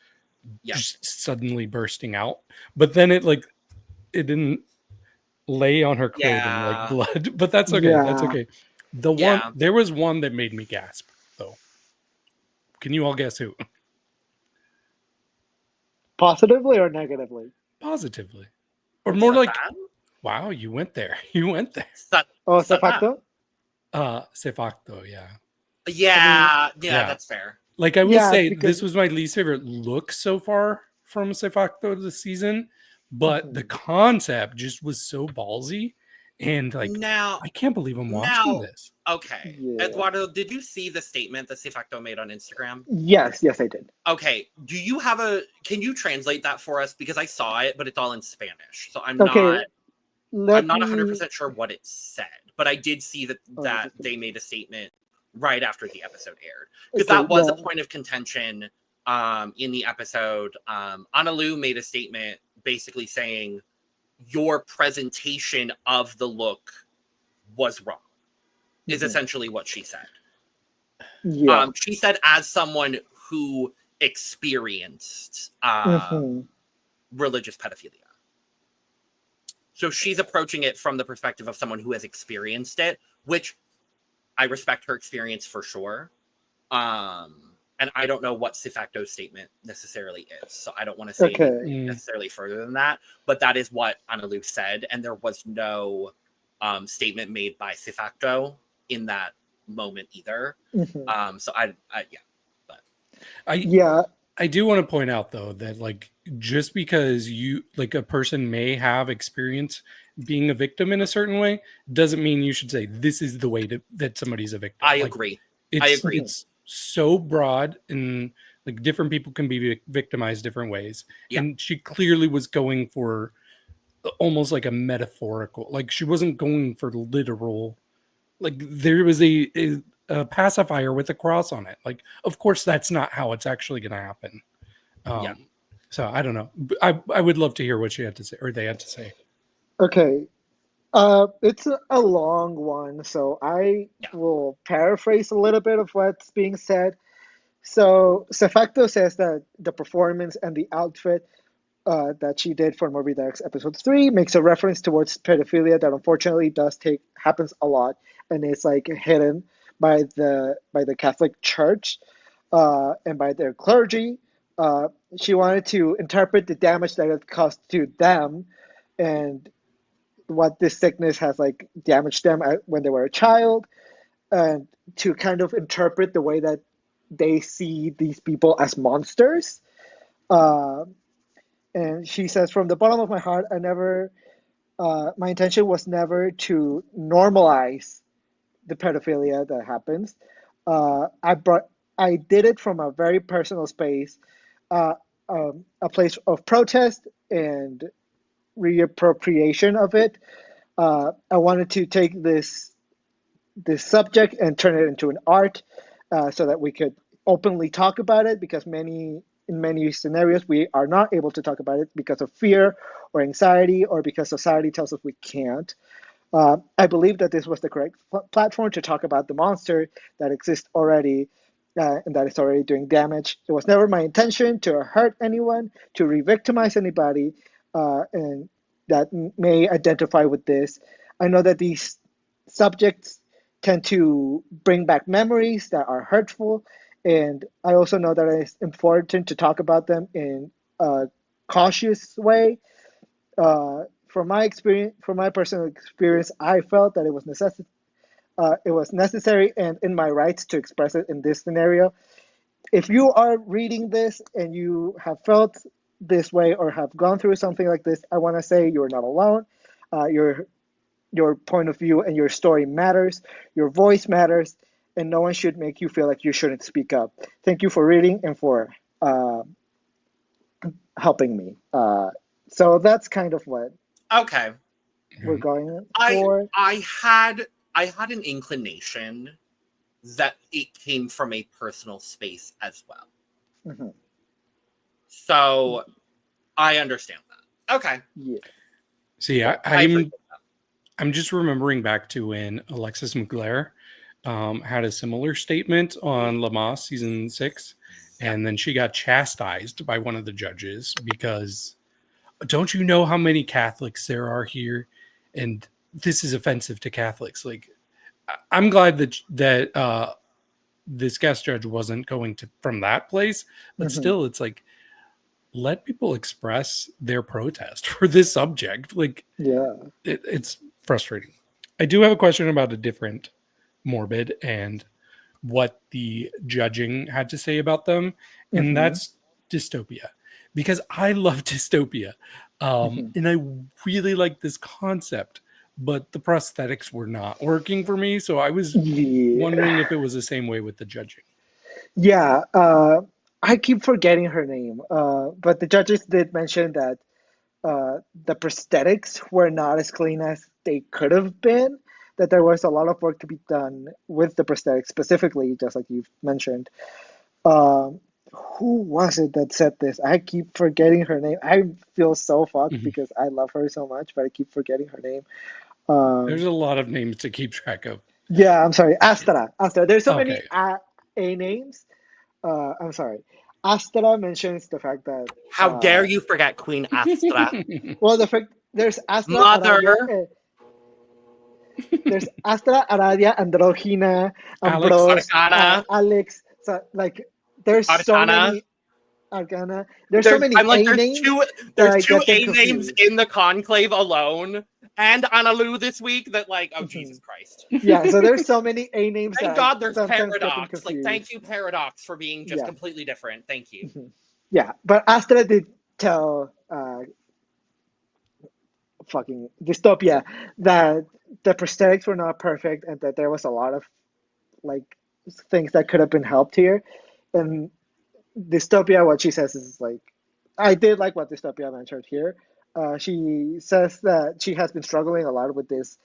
suddenly bursting out. But then it didn't lay on her clothing like blood, but that's okay. That's okay. There was one that made me gasp though. Can you all guess who? Positively or negatively? Positively. Or more like, wow, you went there. You went there. C-Facto? C-Facto, yeah. Yeah, that's fair. Like I will say, this was my least favorite look so far from C-Facto this season, but the concept just was so ballsy. And like, now I can't believe I'm watching this. Okay. Yeah. Eduardo, did you see the statement that C-Facto made on Instagram? Yes, I did. Okay. Can you translate that for us? Because I saw it, but it's all in Spanish. So I'm not 100% sure what it said, but I did see that they made a statement right after the episode aired. Because that was a point of contention in the episode. Analu made a statement basically saying, your presentation of the look was wrong, is essentially what she said. Yeah. She said, as someone who experienced religious pedophilia. So she's approaching it from the perspective of someone who has experienced it, which I respect her experience for sure. And I don't know what C-Facto's statement necessarily is. So I don't want to say anything necessarily further than that. But that is what Analu said. And there was no statement made by C-Facto in that moment either. So I do want to point out though that like just because you like a person may have experience being a victim in a certain way doesn't mean you should say this is the way that somebody's a victim. I agree. It's so broad and like different people can be victimized different ways. And she clearly was going for almost like a metaphorical, like she wasn't going for literal, like there was a pacifier with a cross on it. Like, of course that's not how it's actually going to happen. So I don't know. I would love to hear what she had to say or they had to say. Okay. It's a long one, so I will paraphrase a little bit of what's being said. So C-Facto says that the performance and the outfit that she did for MorbiDrags episode 3 makes a reference towards pedophilia that unfortunately happens a lot, and it's like hidden by the Catholic Church and by their clergy. She wanted to interpret the damage that it caused to them and what this sickness has like damaged them when they were a child, and to kind of interpret the way that they see these people as monsters. And she says, from the bottom of my heart, my intention was never to normalize the pedophilia that happens. I did it from a very personal space, a place of protest and reappropriation of it. I wanted to take this subject and turn it into an art, so that we could openly talk about it, because in many scenarios we are not able to talk about it because of fear or anxiety or because society tells us we can't. I believe that this was the correct platform to talk about the monster that exists already, and that is already doing damage. It was never my intention to hurt anyone, to re-victimize anybody, and that may identify with this. I know that these subjects tend to bring back memories that are hurtful, and I also know that it's important to talk about them in a cautious way. From my personal experience, I felt that it was It was necessary and in my rights to express it in this scenario. If you are reading this and you have felt this way or have gone through something like this, I want to say you're not alone. Your point of view and your story matters. Your voice matters, and no one should make you feel like you shouldn't speak up. Thank you for reading and for helping me. So that's kind of what Okay. we're going I for. had an inclination that it came from a personal space as well. Mm-hmm. So I understand that. Okay. Yeah. See, I'm just remembering back to when Alexis Mugler had a similar statement on Lamaze season 6, and then she got chastised by one of the judges because don't you know how many Catholics there are here, and this is offensive to Catholics. Like, I'm glad that this guest judge wasn't going to from that place, but still, it's like, let people express their protest for this subject. Like, Yeah. it's frustrating. I do have a question about a different Morbid and what the judging had to say about them, and that's dystopia, because I love dystopia, and I really like this concept, but the prosthetics were not working for me, so I was wondering if it was the same way with the judging. Yeah, I keep forgetting her name, but the judges did mention that the prosthetics were not as clean as they could have been, that there was a lot of work to be done with the prosthetics specifically, just like you've mentioned. Who was it that said this? I keep forgetting her name. I feel so fucked because I love her so much, but I keep forgetting her name. There's a lot of names to keep track of. Yeah, I'm sorry. Astra. There's so many A names. I'm sorry. Astra mentions the fact that. How dare you forget Queen Astra? Well, the fact there's Astra. Mother. Aradia, there's Astra, Aradia, Androgyna, Ambrose, Alex. So like, there's so many. Arcana. There's so many A names. There's two A names in the conclave alone, and Analu this week that oh Jesus Christ. Yeah, so there's so many A names. Thank God there's Paradox. Thank you, Paradox, for being just completely different. Thank you. Yeah, but Astra did tell fucking Dystopia that the prosthetics were not perfect and that there was a lot of things that could have been helped here. And Dystopia, what she says is I did like what Dystopia mentioned here. She says that she has been struggling a lot with this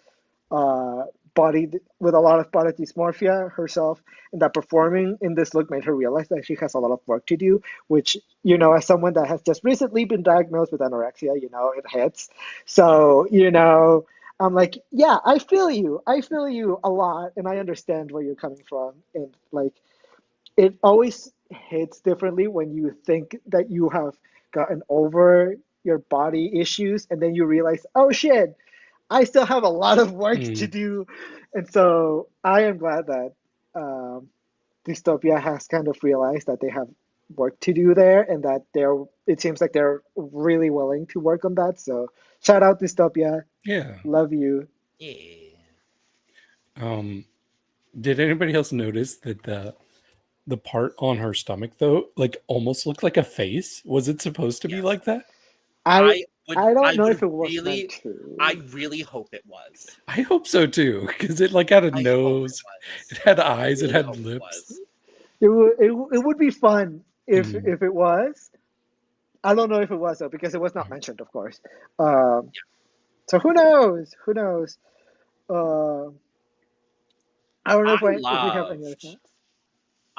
with a lot of body dysmorphia herself, and that performing in this look made her realize that she has a lot of work to do, which, as someone that has just recently been diagnosed with anorexia, it hits. So, I'm like, yeah, I feel you a lot, and I understand where you're coming from. And it always hits differently when you think that you have gotten over your body issues, and then you realize, oh shit, I still have a lot of work to do. And so I am glad that Dystopia has kind of realized that they have work to do there, and that it seems like they're really willing to work on that. So shout out Dystopia. Yeah. Love you. Yeah. Did anybody else notice that the part on her stomach though almost looked like a face? Was it supposed to be like that? I don't know if it was meant to. I really hope it was. I hope so too, because it had a nose, it had eyes, it had lips. It would be fun if it was. I don't know if it was though, because it was not mentioned, of course. So who knows? I don't know if we have any other thoughts.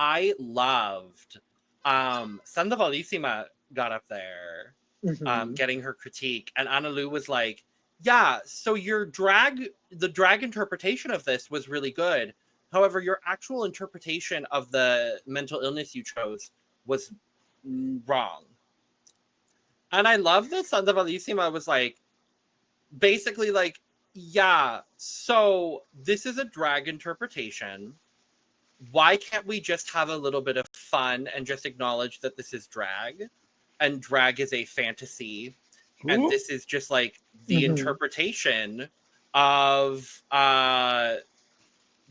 I loved Santa Bellissima got up there getting her critique, and Analu was like, yeah, so the drag interpretation of this was really good. However, your actual interpretation of the mental illness you chose was wrong. And I love that Santa Bellissima was basically yeah, so this is a drag interpretation. Why can't we just have a little bit of fun and just acknowledge that this is drag, and drag is a fantasy, and this is just the interpretation of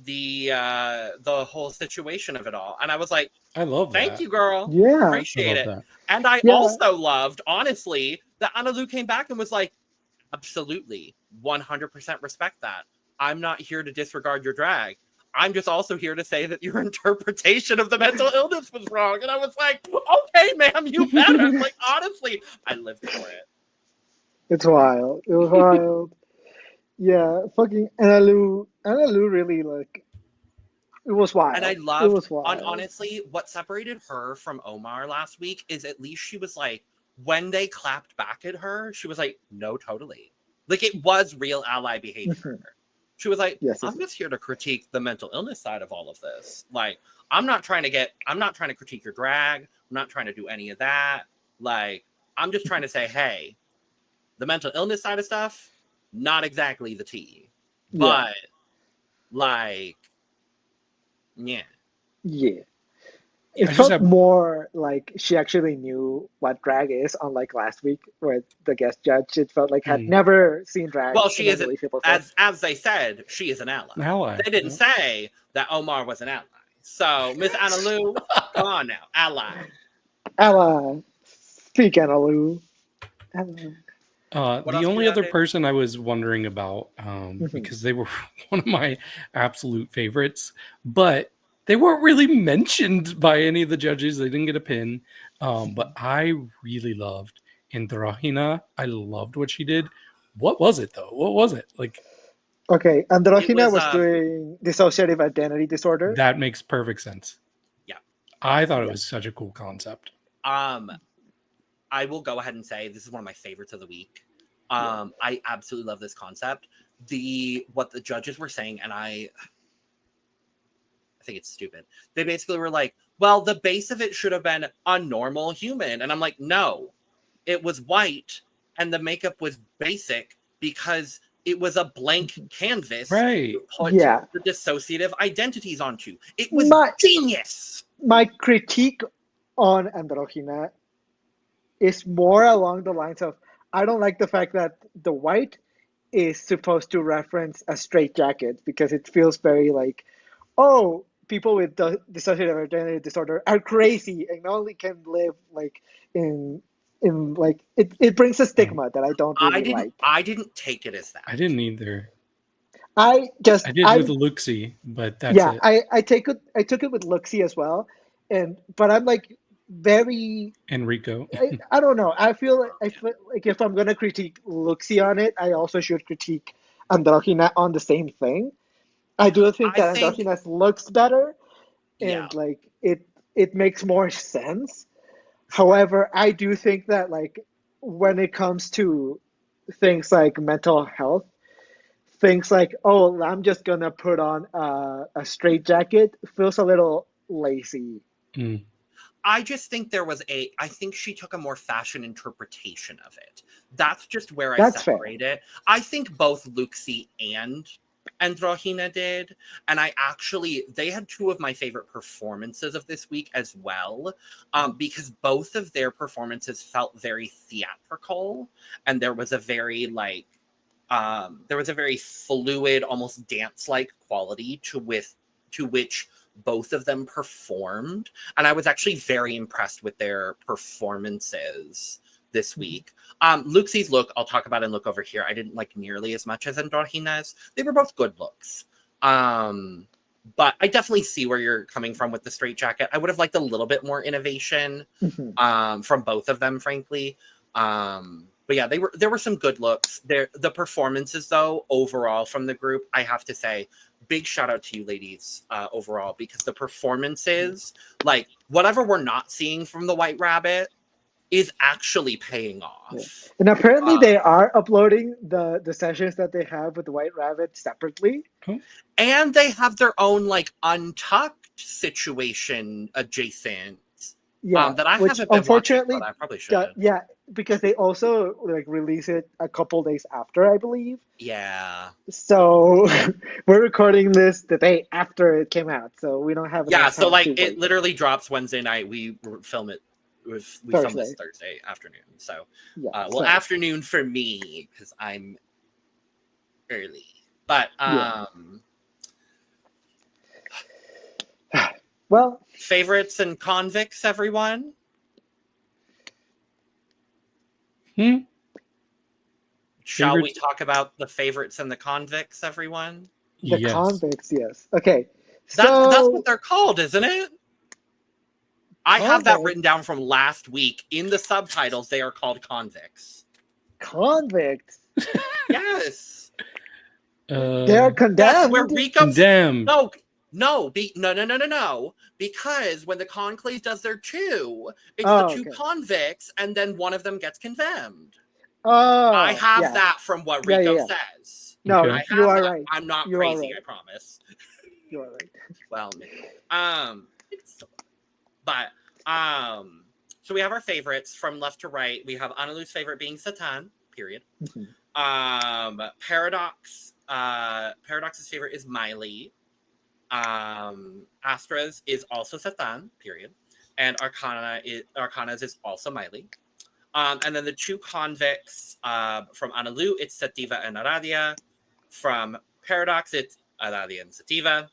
the whole situation of it all. And I was like, I love thank that. you, girl. Yeah. Appreciate I it. love that. And I Yeah. also loved, honestly, that Analu came back and was like, absolutely, 100% respect that. I'm not here to disregard your drag. I'm just also here to say that your interpretation of the mental illness was wrong. And I was like, okay, ma'am, you better. Like, honestly, I lived for it. It's wild. It was wild. Yeah, fucking Analu really, like, it was wild. And I It loved, was wild. honestly, what separated her from Omar last week is at least she was like, when they clapped back at her, she was like, no, totally. Like, it was real ally behavior. She was like, Yes, I'm just here to critique the mental illness side of all of this. Like, I'm not trying to critique your drag. I'm not trying to do any of that. Like, I'm just trying to say, hey, the mental illness side of stuff, not exactly the tea. But, like, yeah. Yeah. I It just felt have- more like she actually knew what drag is, unlike last week where the guest judge, it felt like, had never seen drag. Well, she in is, any way, shape, or form. as they said, she is an ally. Ally. They didn't say that Omar was an ally. So, Miss Analu, come on now, ally. Ally. Speak, Analu. What The else only you other got, person I was wondering about, because they were one of my absolute favorites, but they weren't really mentioned by any of the judges. They didn't get a pin. But I really loved Androgyna. I loved what she did. What was it, though? What was it? Like, Okay, Androgyna It was, was doing dissociative identity disorder. that makes perfect sense. Yeah. I thought it was such a cool concept. I will go ahead and say this is one of my favorites of the week. I absolutely love this concept. What the judges were saying, and I think it's stupid. They basically were like, well, the base of it should have been a normal human. And I'm like, no, it was white and the makeup was basic because it was a blank canvas Right. to put Yeah. the dissociative identities onto. It was genius. My critique on Androgyna is more along the lines of, I don't like the fact that the white is supposed to reference a straitjacket because it feels very like, oh, people with dissociative identity disorder are crazy and only can live like in like it brings a stigma that I don't really like. I didn't take it as that. I didn't either. I did with Luxie, but that's it. I took it with Luxie as well, but I'm like very Enrico. I don't know. I feel like if I'm gonna critique Luxie on it, I also should critique Androgyna on the same thing. I do think that Androgyna looks better, and like it makes more sense. However, I do think that like when it comes to things like mental health, things like, oh, I'm just gonna put on a straitjacket feels a little lazy. I just think I think she took a more fashion interpretation of it. That's just where I separate it. I think both Luxie and Androgyna did. And they had two of my favorite performances of this week as well. Because both of their performances felt very theatrical. And there was a very fluid, almost dance-like quality to which both of them performed. And I was actually very impressed with their performances this week. Luxie's look, I'll talk about and look over here. I didn't like nearly as much as Androgyna's. They were both good looks. But I definitely see where you're coming from with the straitjacket. I would have liked a little bit more innovation from both of them, frankly. But yeah, there were some good looks. The performances, though, overall from the group, I have to say, big shout out to you ladies overall, because the performances, like whatever we're not seeing from the White Rabbit, is actually paying off. Yeah. And apparently they are uploading the sessions that they have with the White Rabbit separately. And they have their own like Untucked situation adjacent. Yeah, that I which haven't been unfortunately, watching, but I probably should. Yeah, because they also like release it a couple days after, I believe. Yeah. So we're recording this the day after it came out, so we don't have. Yeah, so like it literally drops Wednesday night. We film it. We film this Thursday afternoon. So, afternoon for me because I'm early. But Well, Favorites and convicts, everyone? Shall we Favorites? talk about the favorites and the convicts, everyone? the Yes. convicts, yes. Okay. That's So what they're called, isn't it? I have that Convicts? written down from last week. In the subtitles, they are called convicts. convicts. Yes. They're Uh, condemned. That's where Rico's... condemned. No. Because when the conclave does their two, it's Oh, the two okay. convicts, and then one of them gets condemned. Oh, I have yeah. that from what Yeah, Rico yeah. says. No, Okay. I have you are that. right. I'm not You are crazy, right. I promise. You are right. Well, maybe. But so we have our favorites from left to right. We have Analu's favorite being Satan, period. Paradox's favorite is Miley. Astra's is also Satan, period. And Arcana's is also Miley. And then the two convicts from Analu, it's Sativa and Aradia. From Paradox, it's Aradia and Sativa.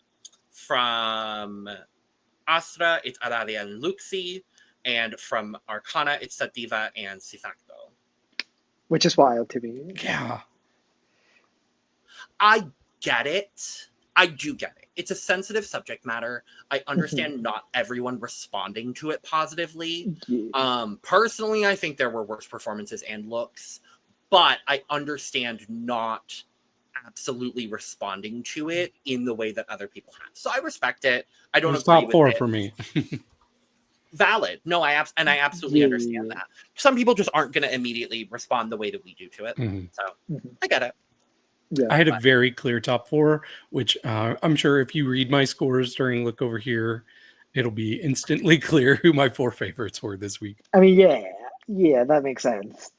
From Astra, it's Aradia and Luxi. And from Arcana, it's Sativa and C-Facto. Which is wild to me. Yeah. I get it. I do get it. It's a sensitive subject matter. I understand not everyone responding to it positively. Yeah. Personally, I think there were worse performances and looks, but I understand not absolutely responding to it in the way that other people have. So I respect it. I don't It was agree top with 4 it. for me. Valid. No, I absolutely understand that. Some people just aren't going to immediately respond the way that we do to it. Mhm. So I get it. Yeah. I had a very clear top 4, which I'm sure if you read my scores during Look Over Here, it'll be instantly clear who my 4 favorites were this week. I mean, yeah, that makes sense.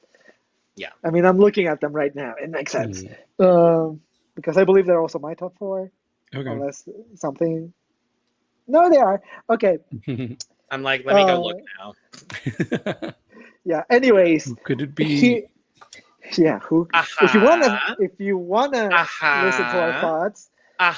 Yeah. I mean, I'm looking at them right now. It makes sense. Because I believe they're also my top 4. Okay. Unless something. No, they are. Okay. I'm like, let me go look now. Yeah. Anyways. Who could it be? Who? If you wanna listen to our thoughts, make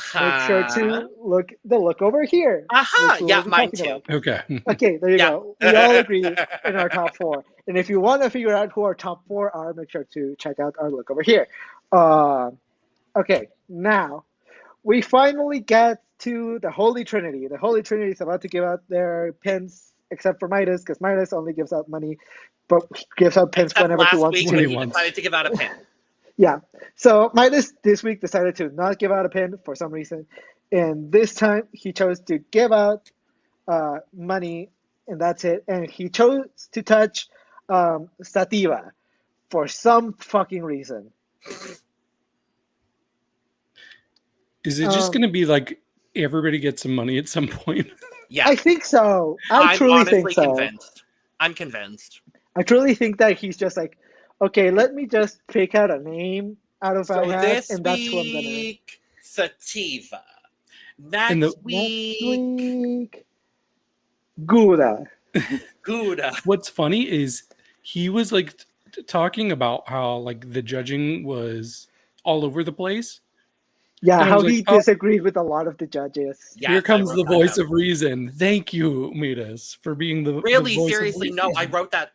sure to look over here. which we Yeah, will be mine talking too. about. Okay. Okay, there you go. We all agree in our top 4. And if you want to figure out who our top 4 are, make sure to check out our look over here. Okay, now we finally get to the Holy Trinity. The Holy Trinity is about to give out their pins, except for Midas, because Midas only gives out money, but gives out pins Except whenever he last wants week to. when he decided to give out a pin. Yeah. So Midas this week decided to not give out a pin for some reason. And this time he chose to give out money, and that's it. And he chose to touch Sativa for some fucking reason. Is it just going to be like everybody gets some money at some point? Yeah. I think so. I I'm truly honestly think so. convinced. I'm convinced. I truly think that he's just like, okay, let me just pick out a name out of my hat, this and that's who I'm gonna. week, Sativa. And Next the- week, Gouda. Gouda. What's funny is he was like talking about how like the judging was all over the place. Yeah, And I how was like, he oh. disagreed with a lot of the judges. Yes, Here I comes wrote the that voice down. of reason. Thank you, Midas, for being the Really, the voice seriously, of no, reason.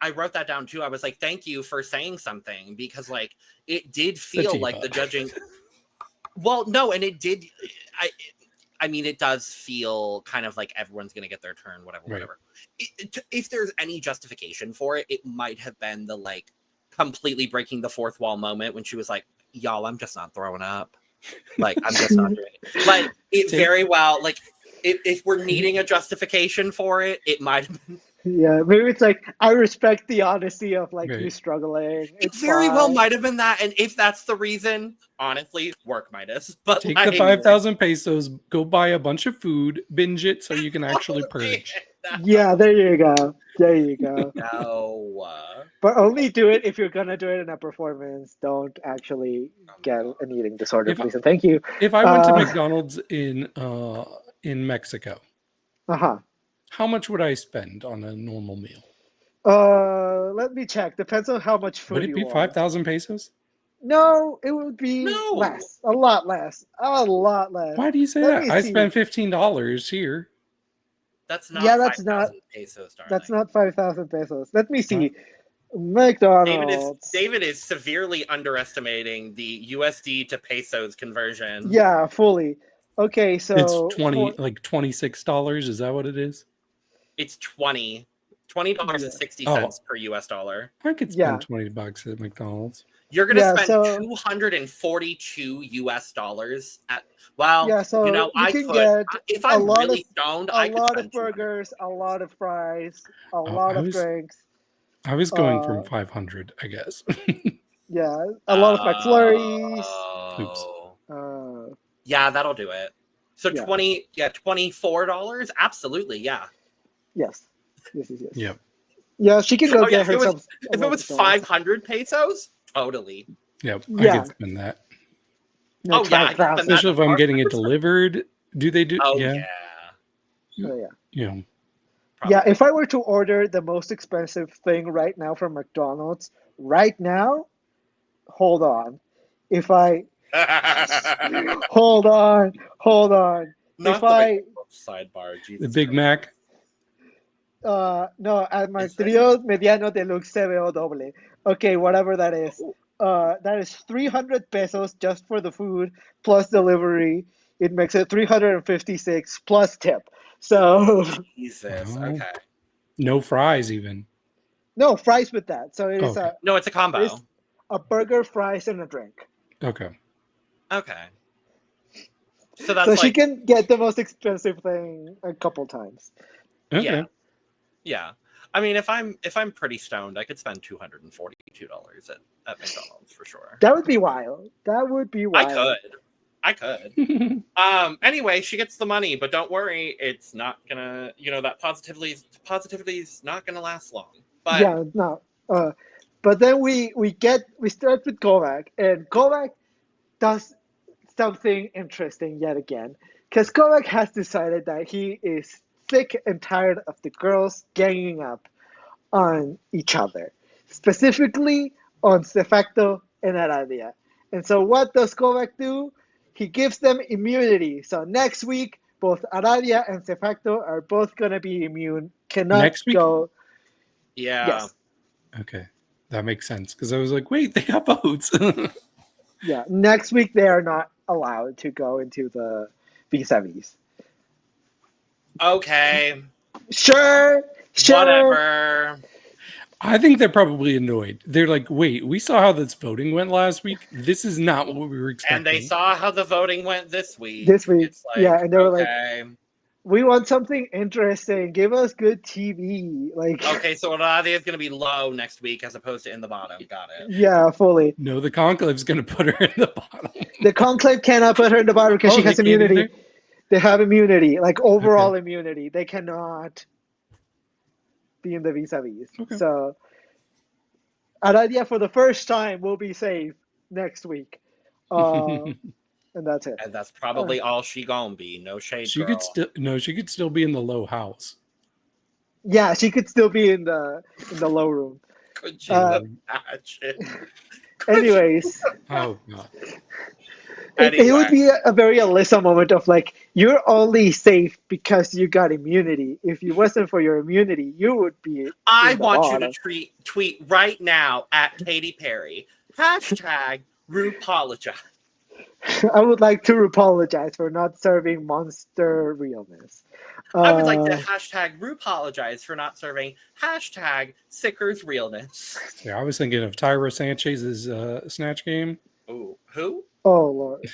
I wrote that down too. I was like, thank you for saying something, because like it did feel Sativa. like the judging. Well, no, and it did. I mean, it does feel kind of like everyone's gonna get their turn, whatever. If there's any justification for it, it might have been the like completely breaking the fourth wall moment when she was like, "Y'all, I'm just not throwing up. Like, I'm just not doing it." Like, it very well, like, if we're needing a justification for it, it might have been. Yeah, maybe it's like, I respect the honesty of like you Right. struggling. It very well might have been that, and if that's the reason, honestly, work Midas. But Take like, the 5,000 pesos, go buy a bunch of food, binge it so you can actually purge. Yeah, there you go. There you go. No. But only do it if you're gonna do it in a performance. Don't actually get an eating disorder, If I- please and thank you. If I went to McDonald's in Mexico, Uh-huh. how much would I spend on a normal meal? Let me check. Depends on how much food Would it you be want. 5,000 pesos? No, it would be No. less. A lot less. A lot less. Why do you say Let that? me I see. spent $15 here. That's not Yeah, that's 5,000 pesos, darling. That's not 5,000 pesos. Let me It's not. see. McDonald's. David is severely underestimating the USD to pesos conversion. Yeah, fully. Okay, It's so $26. Is that what it is? It's $20.60 per US dollar. I could Yeah. spend $20 at McDonald's. You're gonna Yeah, spend so- 242 US dollars at. Well, Yeah, so you know, you I can could. get If a I'm lot really of- stoned, a I could lot spend of burgers, a lot of fries, a lot I of was- drinks. I was going from Uh, 500, I guess. Yeah, a lot of McFlurries. Oops. Yeah, that'll do it. So Yeah. $24? Absolutely, yeah. Yes. Yes. Yep. Yeah, she can go Oh, yeah, get if it was- herself. If it was 500 pesos, totally. Yep. Yeah. I could spend that. No, Oh, yeah, I can 5,000. spend that. Especially if I'm getting it delivered. Do they do? Oh, yeah. yeah. Oh, yeah. Yeah. Yeah, if I were to order the most expensive thing right now from McDonald's, right now, hold on. If I hold on. Not If the I big sidebar, Jesus The Big Christ. Mac. no, at my Is it? trio mediano deluxe CBO doble. Okay, whatever that is. That is 300 pesos just for the food plus delivery. It makes it 356 plus tip. So Jesus. Oh. Okay. No fries, even. no fries with that. So it is Okay. No, it's a combo. It's- a burger, fries, and a drink. Okay. Okay. So that's So like she can get the most expensive thing a couple times. Okay. Yeah. Yeah. I mean, if I'm pretty stoned, I could spend $242 at McDonald's for sure. That would be wild. That would be wild. I could. Anyway, she gets the money, but don't worry, it's not gonna, that positivity's not gonna last long. But Yeah, no. But then we start with Kovac, and Kovac does something interesting yet again, because Kovac has decided that he is sick and tired of the girls ganging up on each other, specifically on C-Facto and Aradia. And so what does Kovac do? He gives them immunity. So next week, both Aradia and C-Facto are both going to be immune. Cannot Next week? go. yeah. Yes. Okay. That makes sense. Because I was like, wait, they got votes. Yeah. Next week, they are not allowed to go into the Vis-a-Vis. Okay. Sure. Whatever. I think they're probably annoyed. They're like, wait, we saw how this voting went last week. This is not what we were expecting. And they saw how the voting went this week. This week, It's like, yeah, and they were like, okay. We want something interesting. Give us good TV. Like, Okay, so Aradia is going to be low next week as opposed to in the bottom. Got it. yeah, fully. No, the Conclave's going to put her in the bottom. The Conclave cannot put her in the bottom because Oh, she they has can't immunity. either? They have immunity, like overall immunity. They cannot be in the Vis-a-Vis. Okay. So, Aradia for the first time will be safe next week. And that's it. And that's probably all she gonna be. No shade, She girl. she could still be in the low house. Yeah, she could still be in the low room. Could you imagine? Anyways, Oh god. it would be a very Alyssa moment of like, you're only safe because you got immunity. If it wasn't for your immunity, you would be. I in the want you bottom. to tweet right now at Katy Perry. # RuPapologize. I would like to apologize for not serving monster realness. I would like to # RuPapologize for not serving # Psyckers realness. Yeah, I was thinking of Tyra Sanchez's snatch game. Ooh, who? Oh Lord.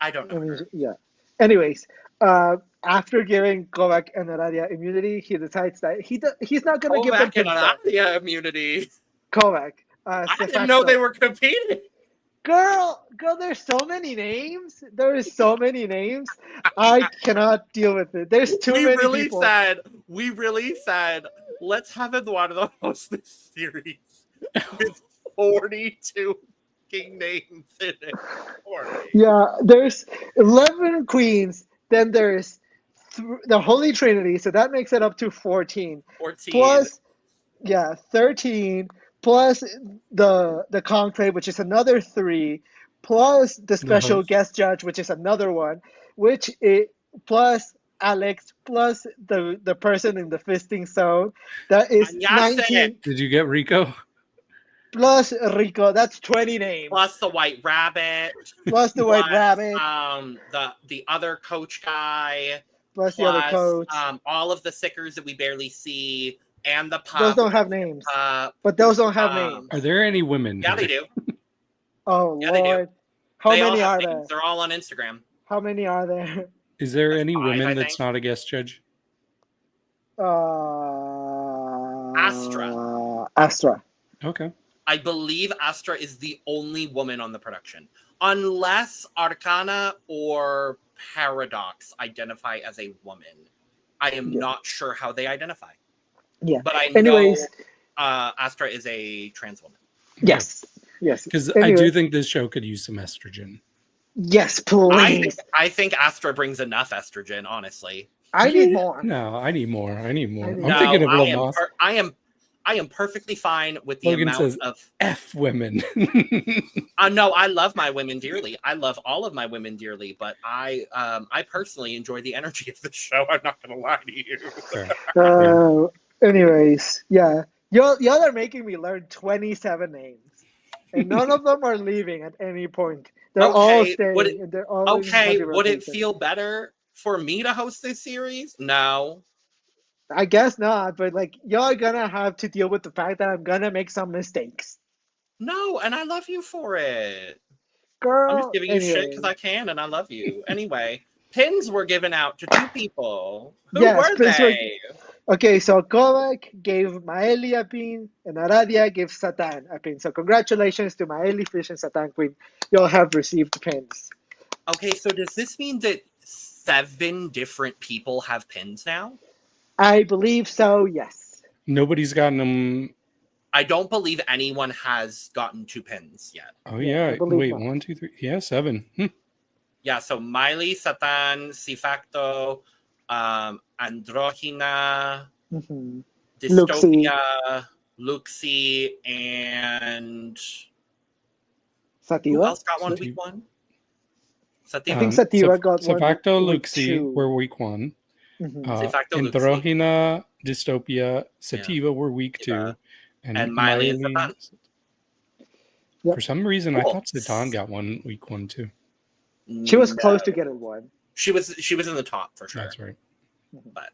I don't know. her. Yeah. Anyways, after giving Kovac and Aradia immunity, he decides that he's not going to give them Kovac and himself. Aradia immunity. Kovac. I didn't know they were competing. Girl, there's so many names. There is so many names. I cannot deal with it. There's too many people. We really said, let's have Eduardo host this series with 42 king names in it. Yeah, there's 11 queens. Then there's the Holy Trinity, so that makes it up to 14. 14. Plus, 13. Plus the conclave, which is another 3. Plus the special guest judge, which is another 1. Plus Alex plus the person in the fisting zone. That is And yes, 19 Did you get Rico? plus Rico. That's 20 names. plus the White Rabbit, Plus the White Rabbit. The other coach guy, Plus the other coach. all of the Psyckers that we barely see, and the pup. Those don't have names. But those don't have names. Are there any women? Yeah, they here? do. Oh, Yeah, they do. Lord. How They all many have are names. there? They're all on Instagram. How many are there? Is there any 5, women I that's think. not a guest judge? Astra. Okay. I believe Astra is the only woman on the production, unless Arcana or Paradox identify as a woman. I am Yeah. not sure how they identify. Yeah. But I Anyways. know Astra is a trans woman. Yes. Yes. Because Anyway. I do think this show could use some estrogen. Yes, please. I think Astra brings enough estrogen, honestly. I need more. No, I need more. I'm No, thinking of I Lomas. am perfectly fine with the Logan amount says, of F women. no, I love my women dearly. I love all of my women dearly, but I personally enjoy the energy of the show. I'm not gonna lie to you. Fair. Anyways, yeah. Y'all are making me learn 27 names. And none of them are leaving at any point. They're all Okay, staying. would it- and they're all in Okay, heavy would it rotation. feel better for me to host this series? No. I guess not, but like y'all are gonna have to deal with the fact that I'm gonna make some mistakes. No, and I love you for it. Girl, I'm just giving you shit because anyway. I can, and I love you. Anyway, pins were given out to 2 people. Who Yes, were pins were- they? Okay, so Kovac gave Maeli a pin, and Aradia gave Satan a pin. So congratulations to Maeli Fish and Satan Queen. Y'all have received pins. Okay, so does this mean that 7 different people have pins now? I believe so, yes. Nobody's gotten them. I don't believe anyone has gotten 2 pins yet. Oh, Yeah, I yeah. believe Wait, not. 1, 2, 3. Yeah, 7. Yeah, so Miley, Satan, C-Facto, Androgyna, Mm-hmm. Dystopia, Luxie, and who Sativa? else got one Sativa. week 1? I Sativa. think Sativa got one. C-Facto, week Luxie 2. were week 1. Mhm. C-Facto, Luxie. Androgyna, Dystopia, Sativa were week 2. Sativa. And Miley and Satan. Yep. For some reason, I Cool. thought Satan got one week 1 too. She was No. close to getting one. She was in the top for sure. That's right. But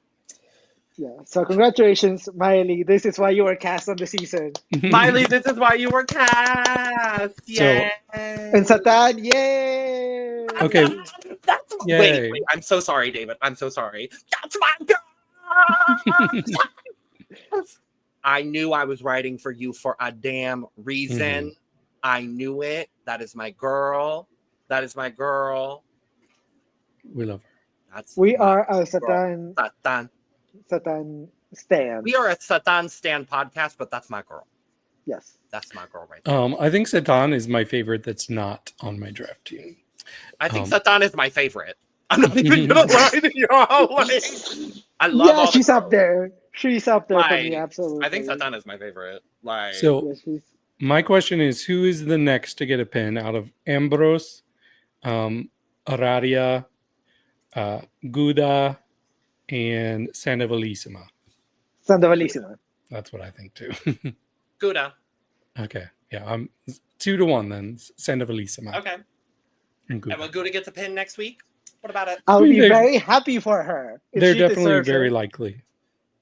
Yeah. So congratulations, Miley. This is why you were cast on the season. Miley, this is why you were cast. Yay! And Satan, yay! Okay. That's Yay. wait. I'm so sorry, David. I'm so sorry. That's my girl. I knew I was writing for you for a damn reason. I knew it. That is my girl. That is my girl. We love her. That's We my are a girl. Satan stan. We are a Satan Stan podcast, but that's my girl. Yes. That's my girl right there. I think Satan is my favorite that's not on my draft team. I think um, Satan is my favorite. I'm not even gonna lie to y'all. Like, I love Yeah, all the she's up girls. there. She's up there for me, Like, absolutely. I think Satan is my favorite. Like, So Yeah, she's... my question is, who is the next to get a pin out of Ambrose, Aradia, Gouda, and Sandovalissima? Sandovalissima. That's what I think too. Gouda. Okay. Yeah, I'm 2-1 then. Sandovalissima. Okay. And Gouda. And will Gouda get the pin next week? What about it? I'll I mean, be they're- very happy for her. If They're she definitely deserves very it. likely.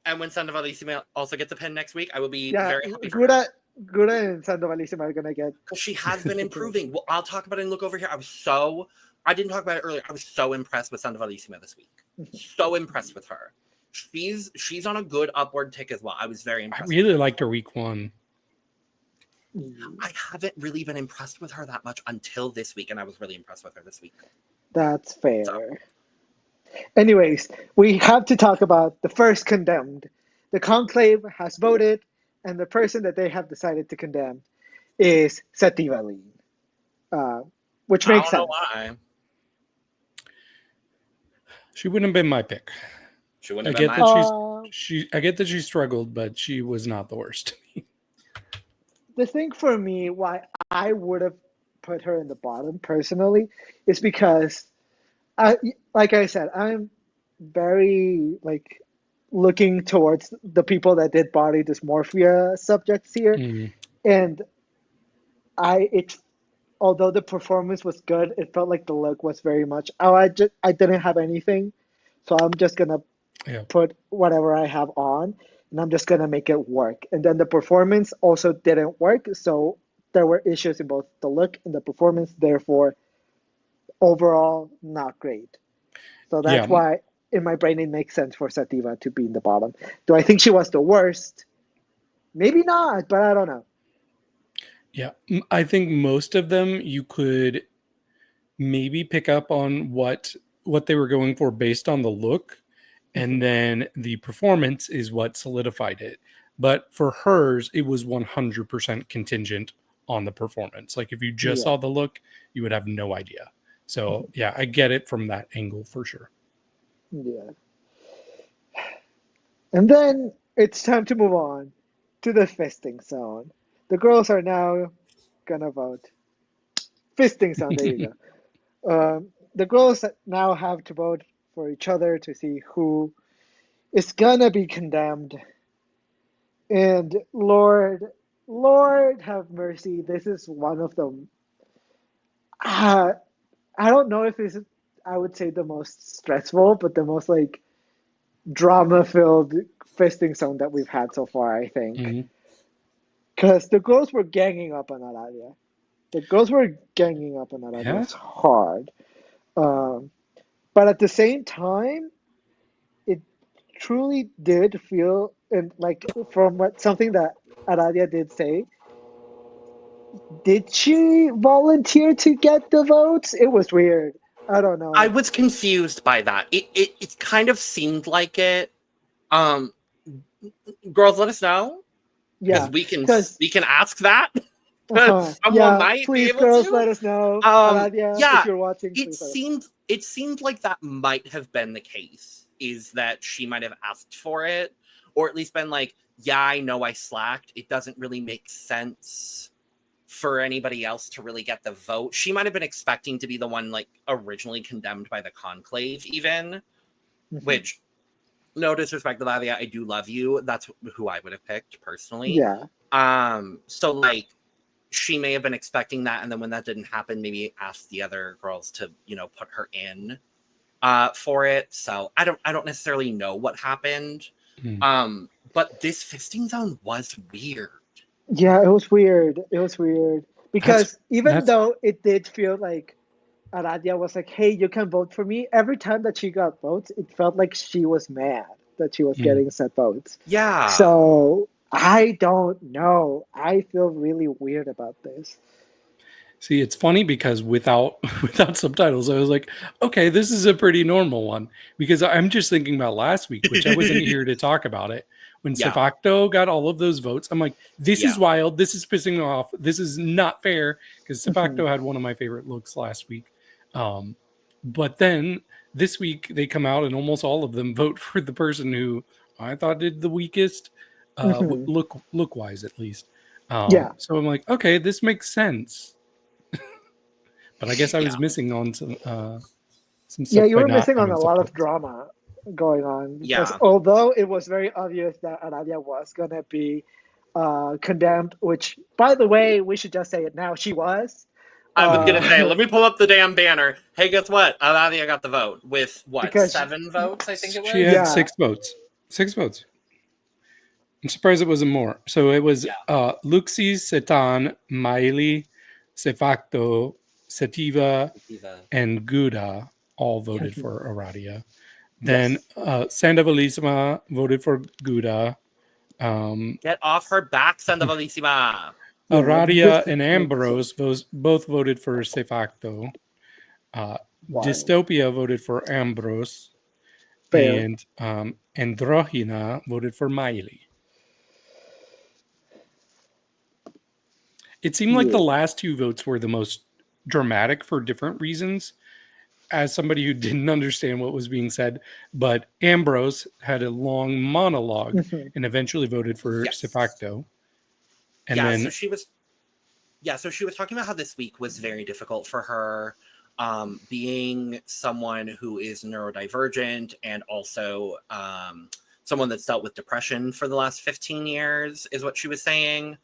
And when Sandovalissima also gets the pin next week, I will be Yeah, very happy for her. Gouda and Sandovalissima are gonna get. Because she has been improving. Well, I'll talk about it and look over here. I didn't talk about it earlier. I was so impressed with Sandovalissima this week. So impressed with her. She's on a good upward tick as well. I was very I impressed. really liked her week 1. I haven't really been impressed with her that much until this week, and I was really impressed with her this week. That's fair. Anyways, we have to talk about the first condemned. The conclave has voted, and the person that they have decided to condemn is Sativa Lean, which makes I sense. don't know why. She wouldn't have been my pick. She wouldn't I have get been that mine. I get that she struggled, but she was not the worst. The thing for me, why I would have put her in the bottom personally, is because, like I said, I'm very like looking towards the people that did body dysmorphia subjects here, Mm, and it although the performance was good, it felt like the look was very much, oh, I didn't have anything, so I'm just gonna yeah. put whatever I have on, and I'm just gonna make it work. And then the performance also didn't work, so there were issues in both the look and the performance. Therefore, overall, not great. So Yeah. that's why in my brain it makes sense for Sativa to be in the bottom. Do I think she was the worst? Maybe not, but I don't know. Yeah. I think most of them you could maybe pick up on what they were going for based on the look, and then the performance is what solidified it. But for hers, it was 100% contingent on the performance. Like if you just Yeah, saw the look, you would have no idea. So yeah, I get it from that angle for sure. yeah. And then it's time to move on to the fisting zone. The girls are now gonna vote. Fisting zone, there you go. The girls now have to vote for each other to see who is gonna be condemned. And Lord have mercy, this is one of them. Uh, I don't know if this is, I would say, the most stressful, but the most like drama-filled fisting zone that we've had so far, I think. Mhm. Because the girls were ganging up on Aradia. The girls were ganging up on Yeah. Aradia hard. Um, but at the same time, it truly did feel, and like from what something that Aradia did say, did she volunteer to get the votes? It was weird. I don't I know. was confused by that. It kind of seemed like it. Um, girls, let us know because Yeah, because we can ask that because someone yeah, might be please, able girls, to. let us know. Aradia, if Yeah, you're watching, please let us know. it seemed like that might have been the case. Is that she might have asked for it, or at least been like, yeah, I know I slacked. It doesn't really make sense for anybody else to really get the vote. She might have been expecting to be the one like originally condemned by the conclave, even, Mhm. which no disrespect to Lavia, I do love you. That's who I would have picked personally. Yeah. So like she may have been expecting that, and then when that didn't happen, maybe asked the other girls to, put her in for it. So I don't necessarily know what happened. But this fisting zone was weird. Yeah, it was weird. It was weird That's because even that's though it did feel like Aradia was like, "Hey, you can vote for me," every time that she got votes, it felt like she was mad that she was mm. getting set votes. Yeah. So I don't know. I feel really weird about this. See, it's funny because without without subtitles, I was like, okay, this is a pretty normal one. Because I'm just thinking about last week, which I wasn't here to talk about it. When Yeah. C-Facto got all of those votes, I'm like, this Yeah. is wild. This is pissing me off. This is not fair. Because Mhm. C-Facto had one of my favorite looks last week. Um, but then this week they come out and almost all of them vote for the person who I thought did the weakest, Mhm. look wise at least. Yeah. So I'm like, okay, this makes sense. But I guess I Yeah. was missing on some Yeah, stuff you by were not missing on having a lot of subtitles. drama going on because Yeah. although it was very obvious that Aradia was gonna be condemned, which, by the way, we should just say it now, she was. I was gonna say, Uh, let me pull up the damn banner. Hey, guess what? Aladia got the vote with what, because 7 votes? I think it She was. had yeah, 6 votes. 6 votes. I'm surprised it wasn't more. So it was Yeah. Luxi, Setan, Maili, C-Facto, Sativa, Diva. and Gouda all voted for Aradia. Then yes, Sandovalissima voted for Gouda. Get off her back, Sandovalissima. yeah, Aradia this and makes Ambrose both voted for C-Facto. Uh, wild, Dystopia voted for Ambrose, fair, and Androgyna voted for Miley. It seemed like the yeah, last 2 votes were the most dramatic for different reasons. As somebody who didn't understand what was being said, but Ambrose had a long monologue and eventually voted for Yes. C-Facto. And Yeah, then, so she was talking about how this week was very difficult for her. being someone who is neurodivergent and also someone that's dealt with depression for the last 15 years is what she was saying.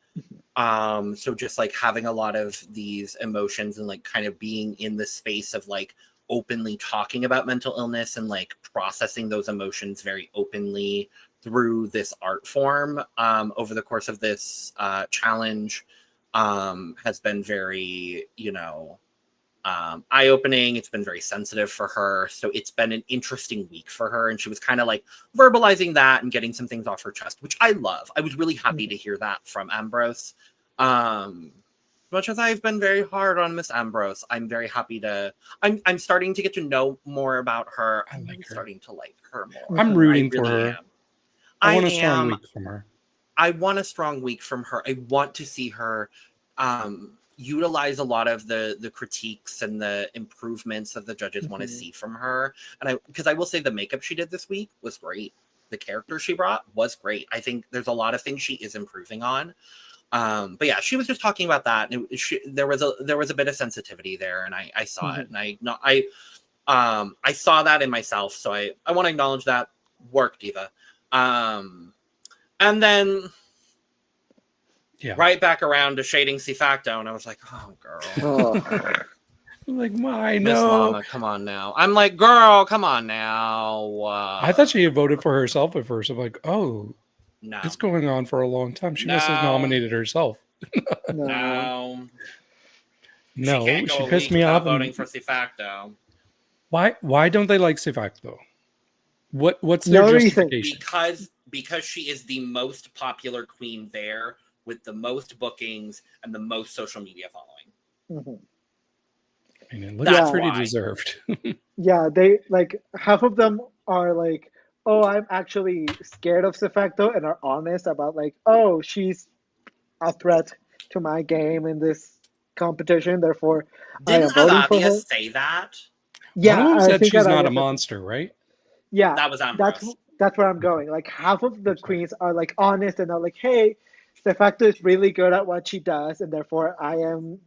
So just like having a lot of these emotions and like kind of being in the space of like openly talking about mental illness and like processing those emotions very openly through this art form over the course of this challenge has been very, eye-opening. It's been very sensitive for her. So it's been an interesting week for her. And she was kind of like verbalizing that and getting some things off her chest, which I love. I was really happy to hear that from Ambrose. As much as I've been very hard on Miss Ambrose, I'm very happy I'm starting to get to know more about her. I'm starting to like her more. I'm rooting for her. I want a strong week from her. I want a strong week from her. I want to see her utilize a lot of the critiques and the improvements that the judges want to see from her. And because I will say the makeup she did this week was great. The character she brought was great. I think there's a lot of things she is improving on. But yeah, she was just talking about that. And there was a bit of sensitivity there, and I saw it, and I saw that in myself. So I want to acknowledge that work, Diva. And then right back around to shading C-Facto, and I was like, oh, girl. I'm like, why? Miss No. Mama, come on now. I'm like, girl, come on now. I thought she had voted for herself at first. I'm like, oh, no. It's going on for a long time. She must have nominated herself. No. She pissed me off. Voting for C-Facto. Why don't they like C-Facto? What's their justification? Because she is the most popular queen there with the most bookings and the most social media following. I mean, that's pretty deserved. Yeah, they like half of them are like, oh, I'm actually scared of C-Facto and are honest about like, oh, she's a threat to my game in this competition. Therefore, I am voting for her. Say that? Yeah, one of them said she's not a monster, right? Yeah, that was Ambrose. That's where I'm going. Like half of the queens are like honest and are like, hey, C-Facto is really good at what she does, and therefore I am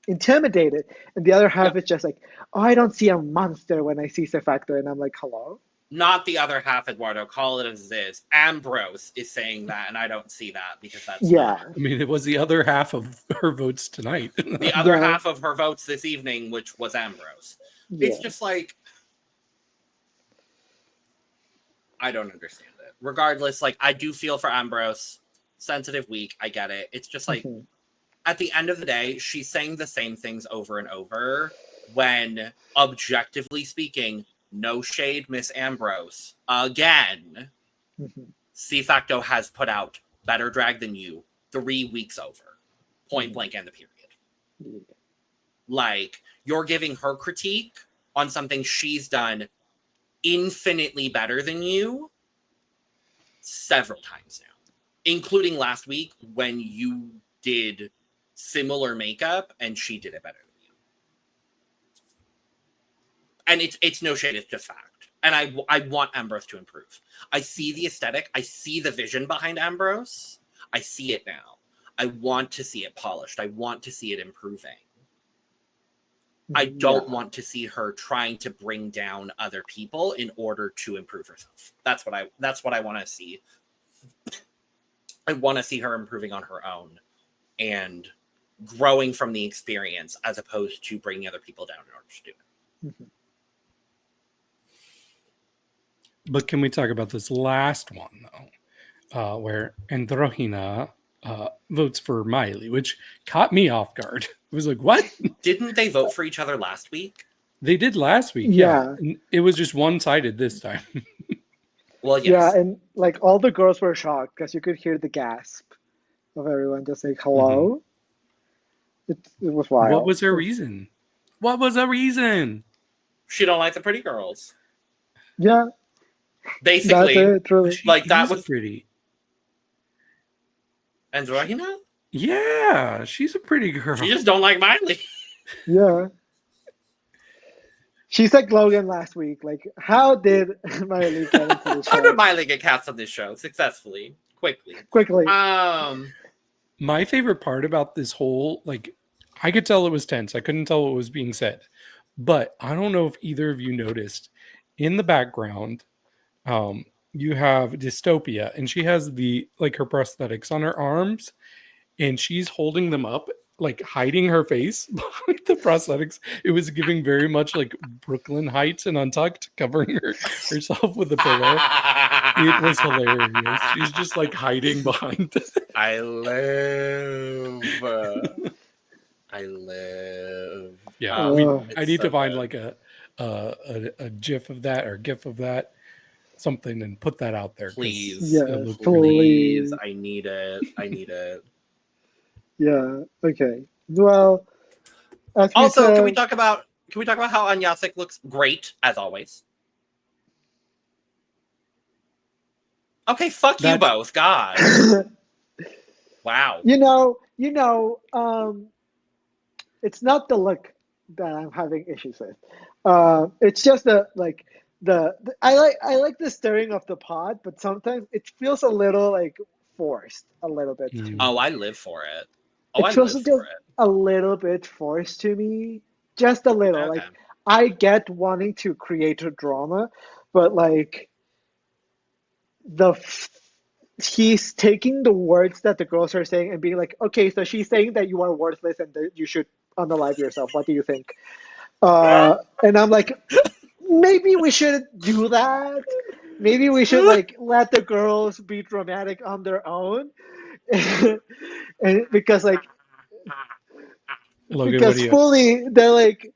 intimidated. And the other half is just like, oh, I don't see a monster when I see C-Facto, and I'm like, hello. Not the other half, Eduardo. Call it as it is. Ambrose is saying that, and I don't see that because that's I mean, it was the other half of her votes tonight. The other half of her votes this evening, which was Ambrose. It's just like, I don't understand it. Regardless, like, I do feel for Ambrose. Sensitive week, I get it. It's just like, at the end of the day, she's saying the same things over and over when, objectively speaking, no shade, Miss Ambrose. Again, C-Facto has put out better drag than you 3 weeks over. Point blank and the period. Like, you're giving her critique on something she's done infinitely better than you several times now. Including last week when you did similar makeup and she did it better. And it's no shade, it's just fact. And I want Ambrose to improve. I see the aesthetic. I see the vision behind Ambrose. I see it now. I want to see it polished. I want to see it improving. I don't want to see her trying to bring down other people in order to improve herself. That's what I want to see. I want to see her improving on her own and growing from the experience as opposed to bringing other people down in order to do it. But can we talk about this last one, though, where Androgyna votes for Miley, which caught me off guard. It was like, what? Didn't they vote for each other last week? They did last week, yeah. It was just one-sided this time. Well, yes. Yeah, and like all the girls were shocked because you could hear the gasp of everyone just like, hello? It was wild. What was her reason? What was her reason? She don't like the pretty girls. Yeah. Basically, that's it, really. Like that was pretty. Androgyna? Yeah, she's a pretty girl. She just don't like Miley. Yeah. She's like Logan last week. Like, how did Miley get into the show? How did Miley get cast on this show successfully? Quickly. My favorite part about this whole, like, I could tell it was tense. I couldn't tell what was being said. But I don't know if either of you noticed in the background, you have Dystopia, and she has her prosthetics on her arms, and she's holding them up, like hiding her face behind the prosthetics. It was giving very much like Brooklyn Heights and Untucked, covering herself with a pillow. It was hilarious. She's just like hiding behind. I live. Yeah, I need so to find good. like a GIF of that or GIF of that, something, and put that out there. Please, Yes, please. please. I need it. Yeah. Okay. Well, as we Also, said, can we talk about how Anyasik looks great as always? Okay, fuck you both. God. Wow. It's not the look that I'm having issues with. It's just I like the stirring of the pot, but sometimes it feels a little like forced, a little bit to me. Oh, I live for it. It feels just a little bit forced to me, just a little. Okay. Like I get wanting to create a drama, but like he's taking the words that the girls are saying and being like, okay, so she's saying that you are worthless and that you should unalive yourself. What do you think? And I'm like, maybe we should do that. Maybe we should like let the girls be dramatic on their own, and because Logan, fully they're like.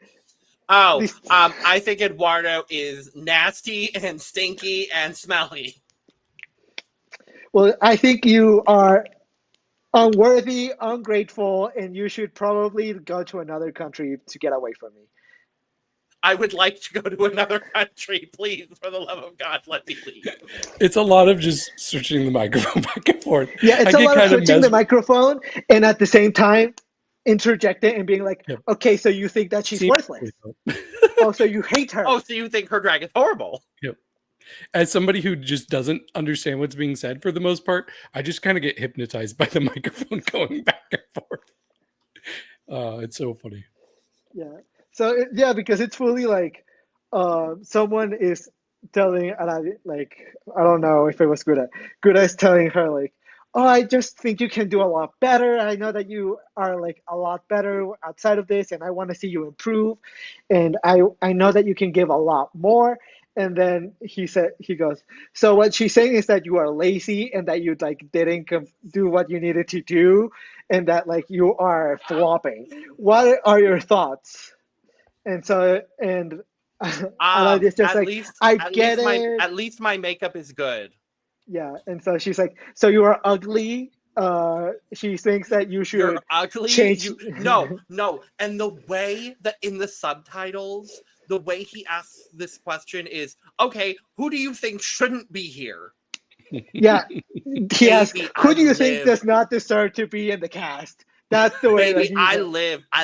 I think Eduardo is nasty and stinky and smelly. Well, I think you are unworthy, ungrateful, and you should probably go to another country to get away from me. I would like to go to another country. Please, for the love of God, let me leave. It's a lot of just switching the microphone back and forth. Yeah, it's a lot of switching the microphone and at the same time interjecting and being like, okay, so you think that she's worthless. Oh, so you hate her. Oh, so you think her drag is horrible. Yep. As somebody who just doesn't understand what's being said for the most part, I just kind of get hypnotized by the microphone going back and forth. It's so funny. Yeah. So because it's fully like someone is telling, and I don't know if it was Good as telling her like, oh, I just think you can do a lot better. I know that you are like a lot better outside of this, and I want to see you improve. And I know that you can give a lot more. And then he goes, so what she's saying is that you are lazy and that you like didn't do what you needed to do, and that like you are flopping. What are your thoughts? And so I just I get it. At least my makeup is good. Yeah, and so she's like, so you are ugly. She thinks that you should. You're ugly. Change. No. And the way that in the subtitles, the way he asks this question is, okay, who do you think shouldn't be here? Yeah, he asks, who do you think does not deserve to be in the cast? That's the way. Baby, I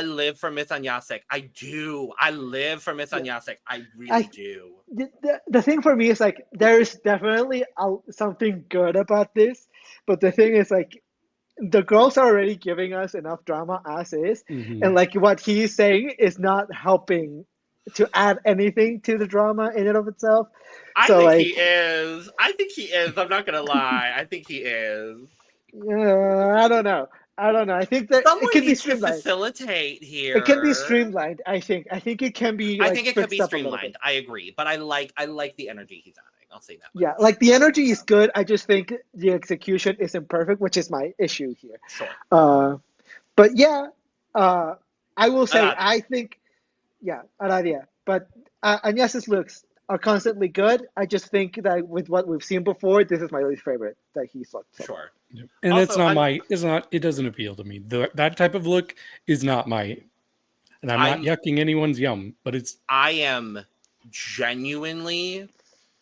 live for Miss Anyasik. I do. I live for Miss Anyasik. I really do. The thing for me is like there's definitely something good about this, but the thing is like the girls are already giving us enough drama as is, and like what he's saying is not helping to add anything to the drama in and of itself. I think he is. I'm not gonna lie. I think he is. I don't know. I think that someone it can needs be streamlined. To facilitate here. It can be streamlined. I think it can be. I think it could be streamlined. I agree, but I like the energy he's adding. I'll say that. Yeah, like the energy is good. I just think the execution isn't perfect, which is my issue here. Sure. But yeah, I will say I think, Aradia. But Agnes's looks are constantly good. I just think that with what we've seen before, this is my least favorite that he's looked. So. Sure. And also, it doesn't appeal to me. That type of look is not my, and I'm not yucking anyone's yum, but I am genuinely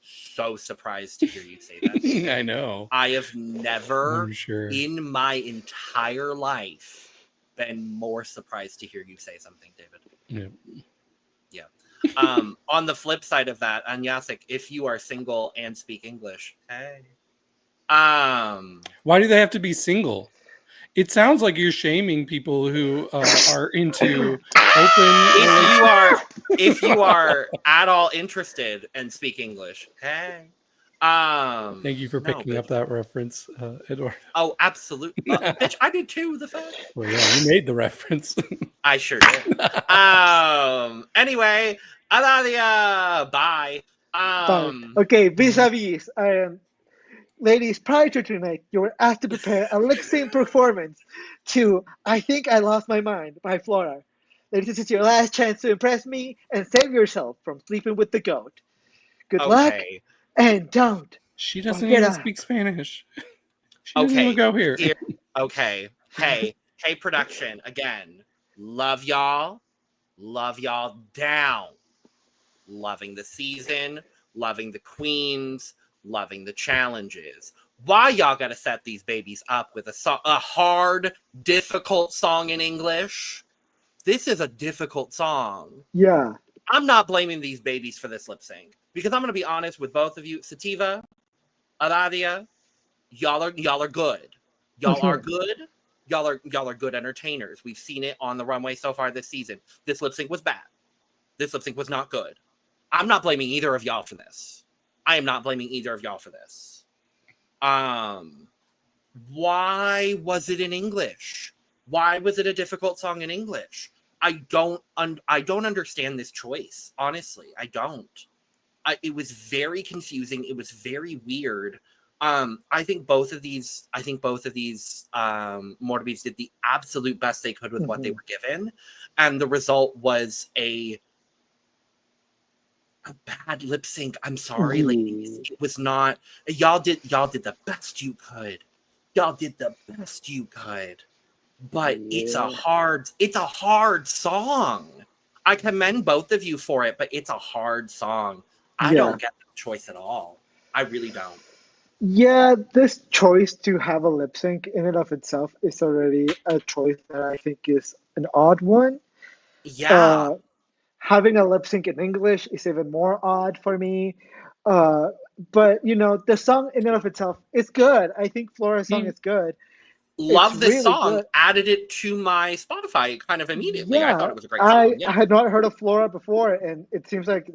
so surprised to hear you say that. I know. I have never in my entire life been more surprised to hear you say something, David. Yeah. On the flip side of that, Anyasik, if you are single and speak English, hey. Why do they have to be single? It sounds like you're shaming people who are into open. If you are at all interested and speak English, hey. Thank you for picking up that reference, Eduardo. Oh, absolutely. Bitch, I did too, the fuck. Well, yeah, you made the reference. I sure did. Anyway, Aladia, bye. Okay, Vis-a-Vis. Ladies, prior to tonight, you were asked to prepare a lip sync performance to I Think I Lost My Mind by Flora. Ladies, this is your last chance to impress me and save yourself from sleeping with the goat. Good luck, and don't. She doesn't even speak Spanish. She doesn't even go here. Okay. Hey, production, again. Love y'all down. Loving the season, loving the queens, loving the challenges. Why y'all gotta set these babies up with a hard, difficult song in English? This is a difficult song. Yeah. I'm not blaming these babies for this lip sync because I'm gonna be honest with both of you. Sativa, Aradia, y'all are good. Y'all are good. Y'all are good entertainers. We've seen it on the runway so far this season. This lip sync was bad. This lip sync was not good. I'm not blaming either of y'all for this. I am not blaming either of y'all for this. Why was it in English? Why was it a difficult song in English? I don't understand this choice. Honestly, I don't. It was very confusing. It was very weird. I think both of these Morbids did the absolute best they could with what they were given, and the result was a bad lip sync. I'm sorry, ladies. It was not. Y'all did the best you could. Y'all did the best you could. But it's a hard song. I commend both of you for it, but it's a hard song. I don't get the choice at all. I really don't. Yeah, this choice to have a lip sync in and of itself is already a choice that I think is an odd one. Yeah. Having a lip sync in English is even more odd for me. But, the song in and of itself is good. I think Flora's song is good. Love this really song. Good. Added it to my Spotify kind of immediately. Yeah, I thought it was a great song. I had not heard of Flora before, and it seems like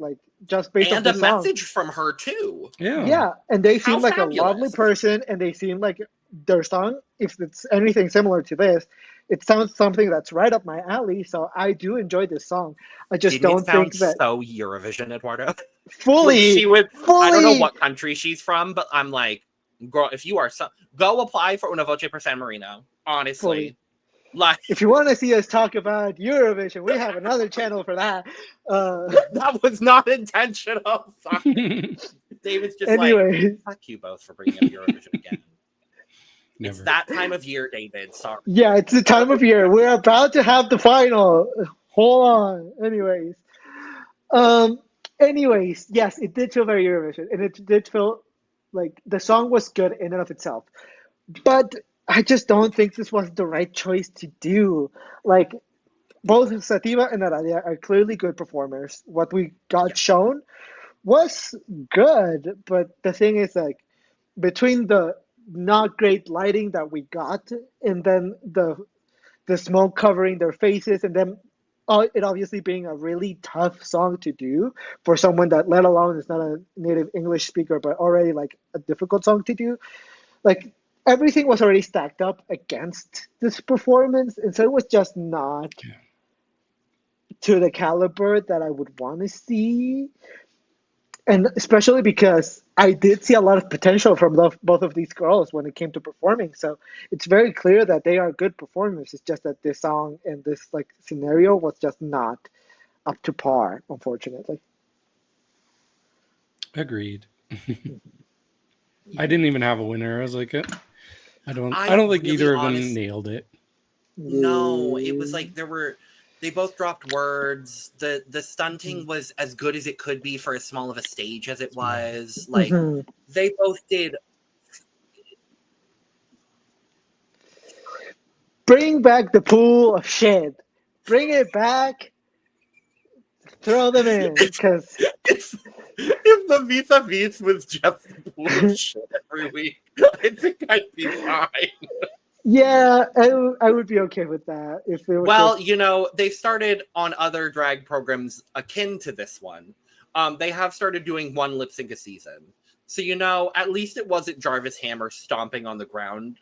just based on the song. And a message from her too. Yeah, and they seem like a lovely person, and they seem like their song, if it's anything similar to this, it sounds something that's right up my alley. So I do enjoy this song. I just don't think that so Eurovision, Eduardo. Fully. I don't know what country she's from, but I'm like, girl, if you are go apply for Una Voce per San Marino. Honestly, like if you want to see us talk about Eurovision, we have another channel for that. That was not intentional. Sorry. David's just like, fuck you both for bringing up Eurovision again. Never. It's that time of year, David. Sorry. Yeah, it's the time of year. We're about to have the final. Hold on. Anyways, yes, it did feel very Eurovision, and it did feel like the song was good in and of itself. But I just don't think this was the right choice to do. Like, both Sativa and Aradia are clearly good performers. What we got shown was good, but the thing is, like, between the not great lighting that we got, and then the smoke covering their faces, and then it obviously being a really tough song to do for someone that, let alone is not a native English speaker, but already like a difficult song to do. Like, everything was already stacked up against this performance, and so it was just not to the caliber that I would want to see. And especially because I did see a lot of potential from both of these girls when it came to performing. So it's very clear that they are good performers. It's just that this song and this scenario was just not up to par, unfortunately. Agreed. I didn't even have a winner. I was like, I don't think really either of them nailed it. No, it was like they both dropped words. The stunting was as good as it could be for as small of a stage as it was. Like, they both did. Bring back the pool of shit. Bring it back. Throw them in. Because if the Vis-a-Vis was just pool of shit every week, I think I'd be fine. Yeah, I would be okay with that if it was Well, just, you know, they've started on other drag programs akin to this one. They have started doing one lip sync a season. So, you know, at least it wasn't Jarvis Hammer stomping on the ground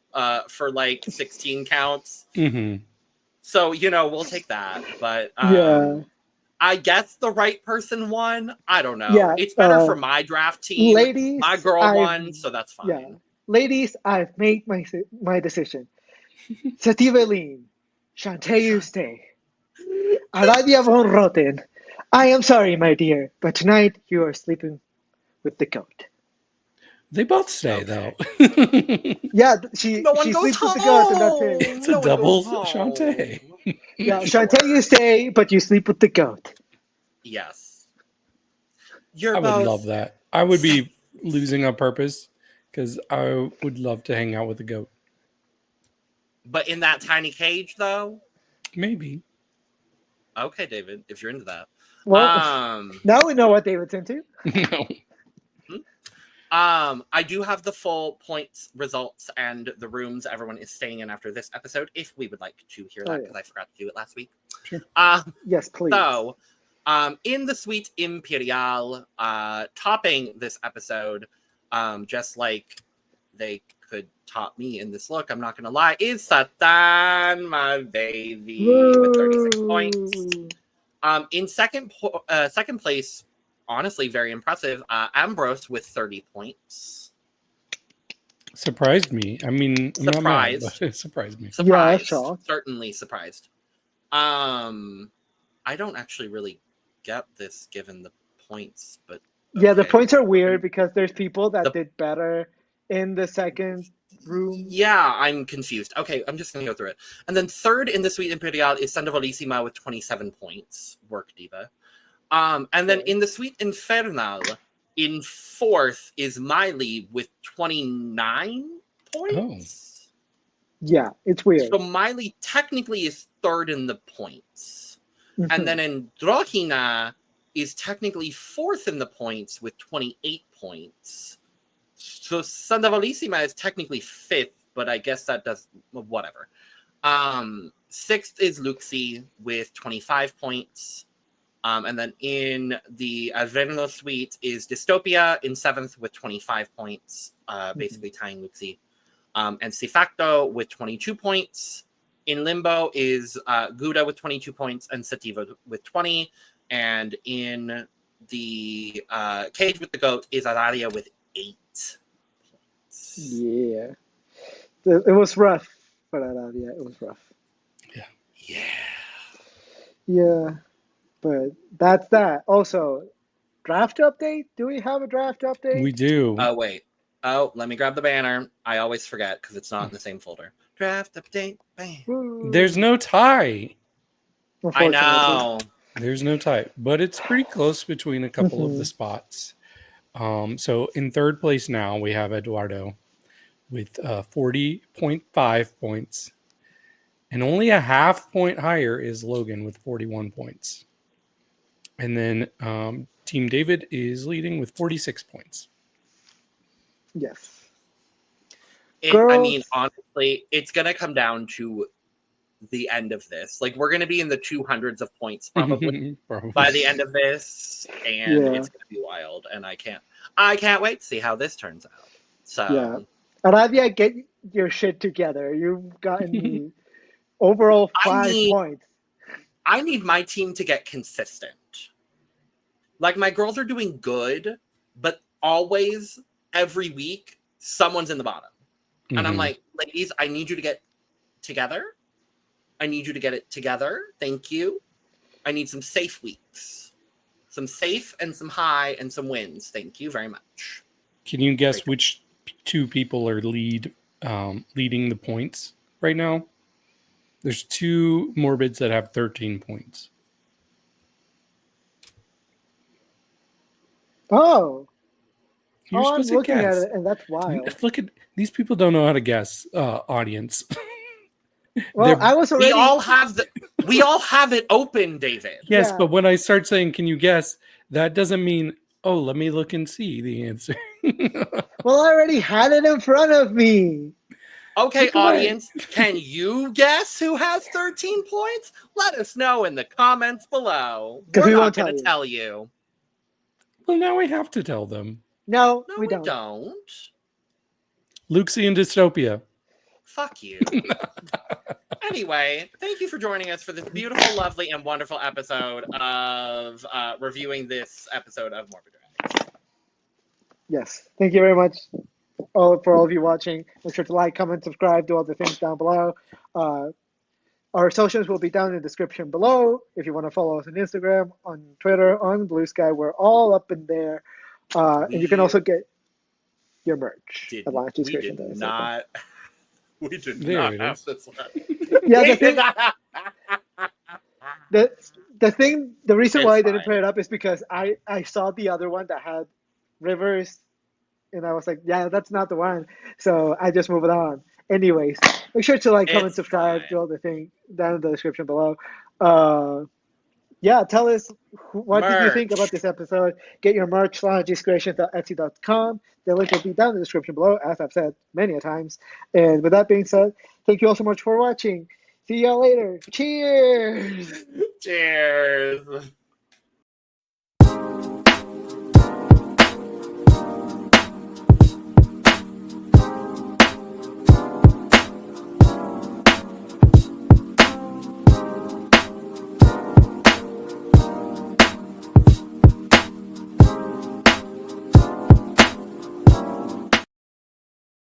for like 16 counts. Mm-hmm. So, you know, we'll take that. But yeah, I guess the right person won. I don't know. yeah. It's better for my draft team. My Ladies, girl won, so that's fine. yeah, ladies, I've made my decision. Sativa Lean, Shantae, you stay. Aradia von Roten. I am sorry, my dear, but tonight you are sleeping with the goat. They both stay Okay. though. Yeah, she No one she goes sleeps with home. the goat, and that's it. It's a No one double goes home. Shantae. Yeah, Shantae, you stay, but you sleep with the goat. Yes. You're I would both love that. I would be losing on purpose because I would love to hang out with a goat. But in that tiny cage, though? Maybe. Okay, David, if you're into that. Well, Um, now we know what David's into. No. I do have the full points, results, and the rooms everyone is staying in after this episode, if we would like to hear that, because I forgot to do it last week. Sure. Yes, please. So, in the Suite Imperial, topping this episode, just like they could top me in this look, I'm not going to lie, is Satan, my baby, with 36 points. In second place, honestly, very impressive, Ambrose with 30 points. Surprised me. I mean, I'm not mad, Surprised. but it surprised me. Surprised. shocked. Certainly surprised. I don't actually really get this given the points, but Yeah, the okay. points are weird because there's people that The- did better in the second room. Yeah, I'm confused. Okay, I'm just going to go through it. And then third in the Suite Imperial is Sandovalissima with 27 points. Work, Diva. And then Okay. in the Suite Infernal, in fourth is Miley with 29 points. Yeah, it's weird. So Miley technically is third in the points. Mhm. And then Androhina is technically fourth in the points with 28 points. So Sandovalissima is technically fifth, but I guess that does whatever. Sixth is Luxie with 25 points. And then in the Averno Suite is Dystopia in seventh with 25 points, basically tying Luxie. And C-Facto with 22 points. In Limbo is Gouda with 22 points and Sativa with 20. And in the Cage with the Goat is Aradia with 8 points. Yeah. It was rough for that. Yeah, it was rough. Yeah. Yeah. But that's that. Also, draft update? Do we have a draft update? We do. Oh, wait. Oh, let me grab the banner. I always forget because it's not in the same folder. Draft update. Bam. Woo. There's no tie. I Unfortunately. know. There's no tie, but it's pretty close between a couple of the spots. So in third place now, we have Eduardo with 40.5 points. And only a half point higher is Logan with 41 points. And then Team David is leading with 46 points. Yes. I Girls. mean, honestly, it's going to come down to the end of this. Like, we're going to be in the 200s of points probably Probably. by the end of this. And Yeah. it's going to be wild. And I can't wait to see how this turns out. So, Yeah. Aradia, get your shit together. You've gotten me overall 5 points. I need my team to get consistent. Like, my girls are doing good, but always, every week, someone's in the bottom. And I'm Mhm. like, ladies, I need you to get together. I need you to get it together. Thank you. I need some safe weeks. Some safe and some high and some wins. Thank you very much. Can you guess which two people are leading the points right now? There's two Morbids that have 13 points. Oh. You're I'm supposed to looking guess. at it, and that's wild. Look at these people don't know how to guess, audience. Well, They're- I was already. We all have it open, David. Yes, Yeah. but when I start saying, "Can you guess?" that doesn't mean, "Oh, let me look and see the answer." Well, I already had it in front of me. Okay, Look away. audience, can you guess who has 13 points? Let us know in the comments below. 'Cause We're we not won't going to tell tell you. Well, now we have to tell them. No, No, we we don't. don't. Luxian dystopia. Fuck you. Anyway, thank you for joining us for this beautiful, lovely, and wonderful episode of reviewing this episode of MorbiDrags. Yes. Thank you very much for all of you watching. Make sure to like, comment, subscribe, do all the things down below. Our socials will be down in the description below. If you want to follow us on Instagram, on Twitter, on Blue Sky, we're all up in there. And you can also get your merch. We description. did not. We did There not it have is. this one. Yeah, We the thing, did not- the reason It's why I didn't fine. put it up is because I saw the other one that had Rivers, and I was like, yeah, that's not the one. So I just moved it on. Anyways, make sure to like, comment, It's subscribe, fine. do all the thing down in the description below. Yeah, tell us what did you think Merch. about this episode. Get your merch, LanaGsCreations.etsy.com. The link will be down in the description below, as I've said many a times. And with that being said, thank you all so much for watching. See y'all later. Cheers! Cheers.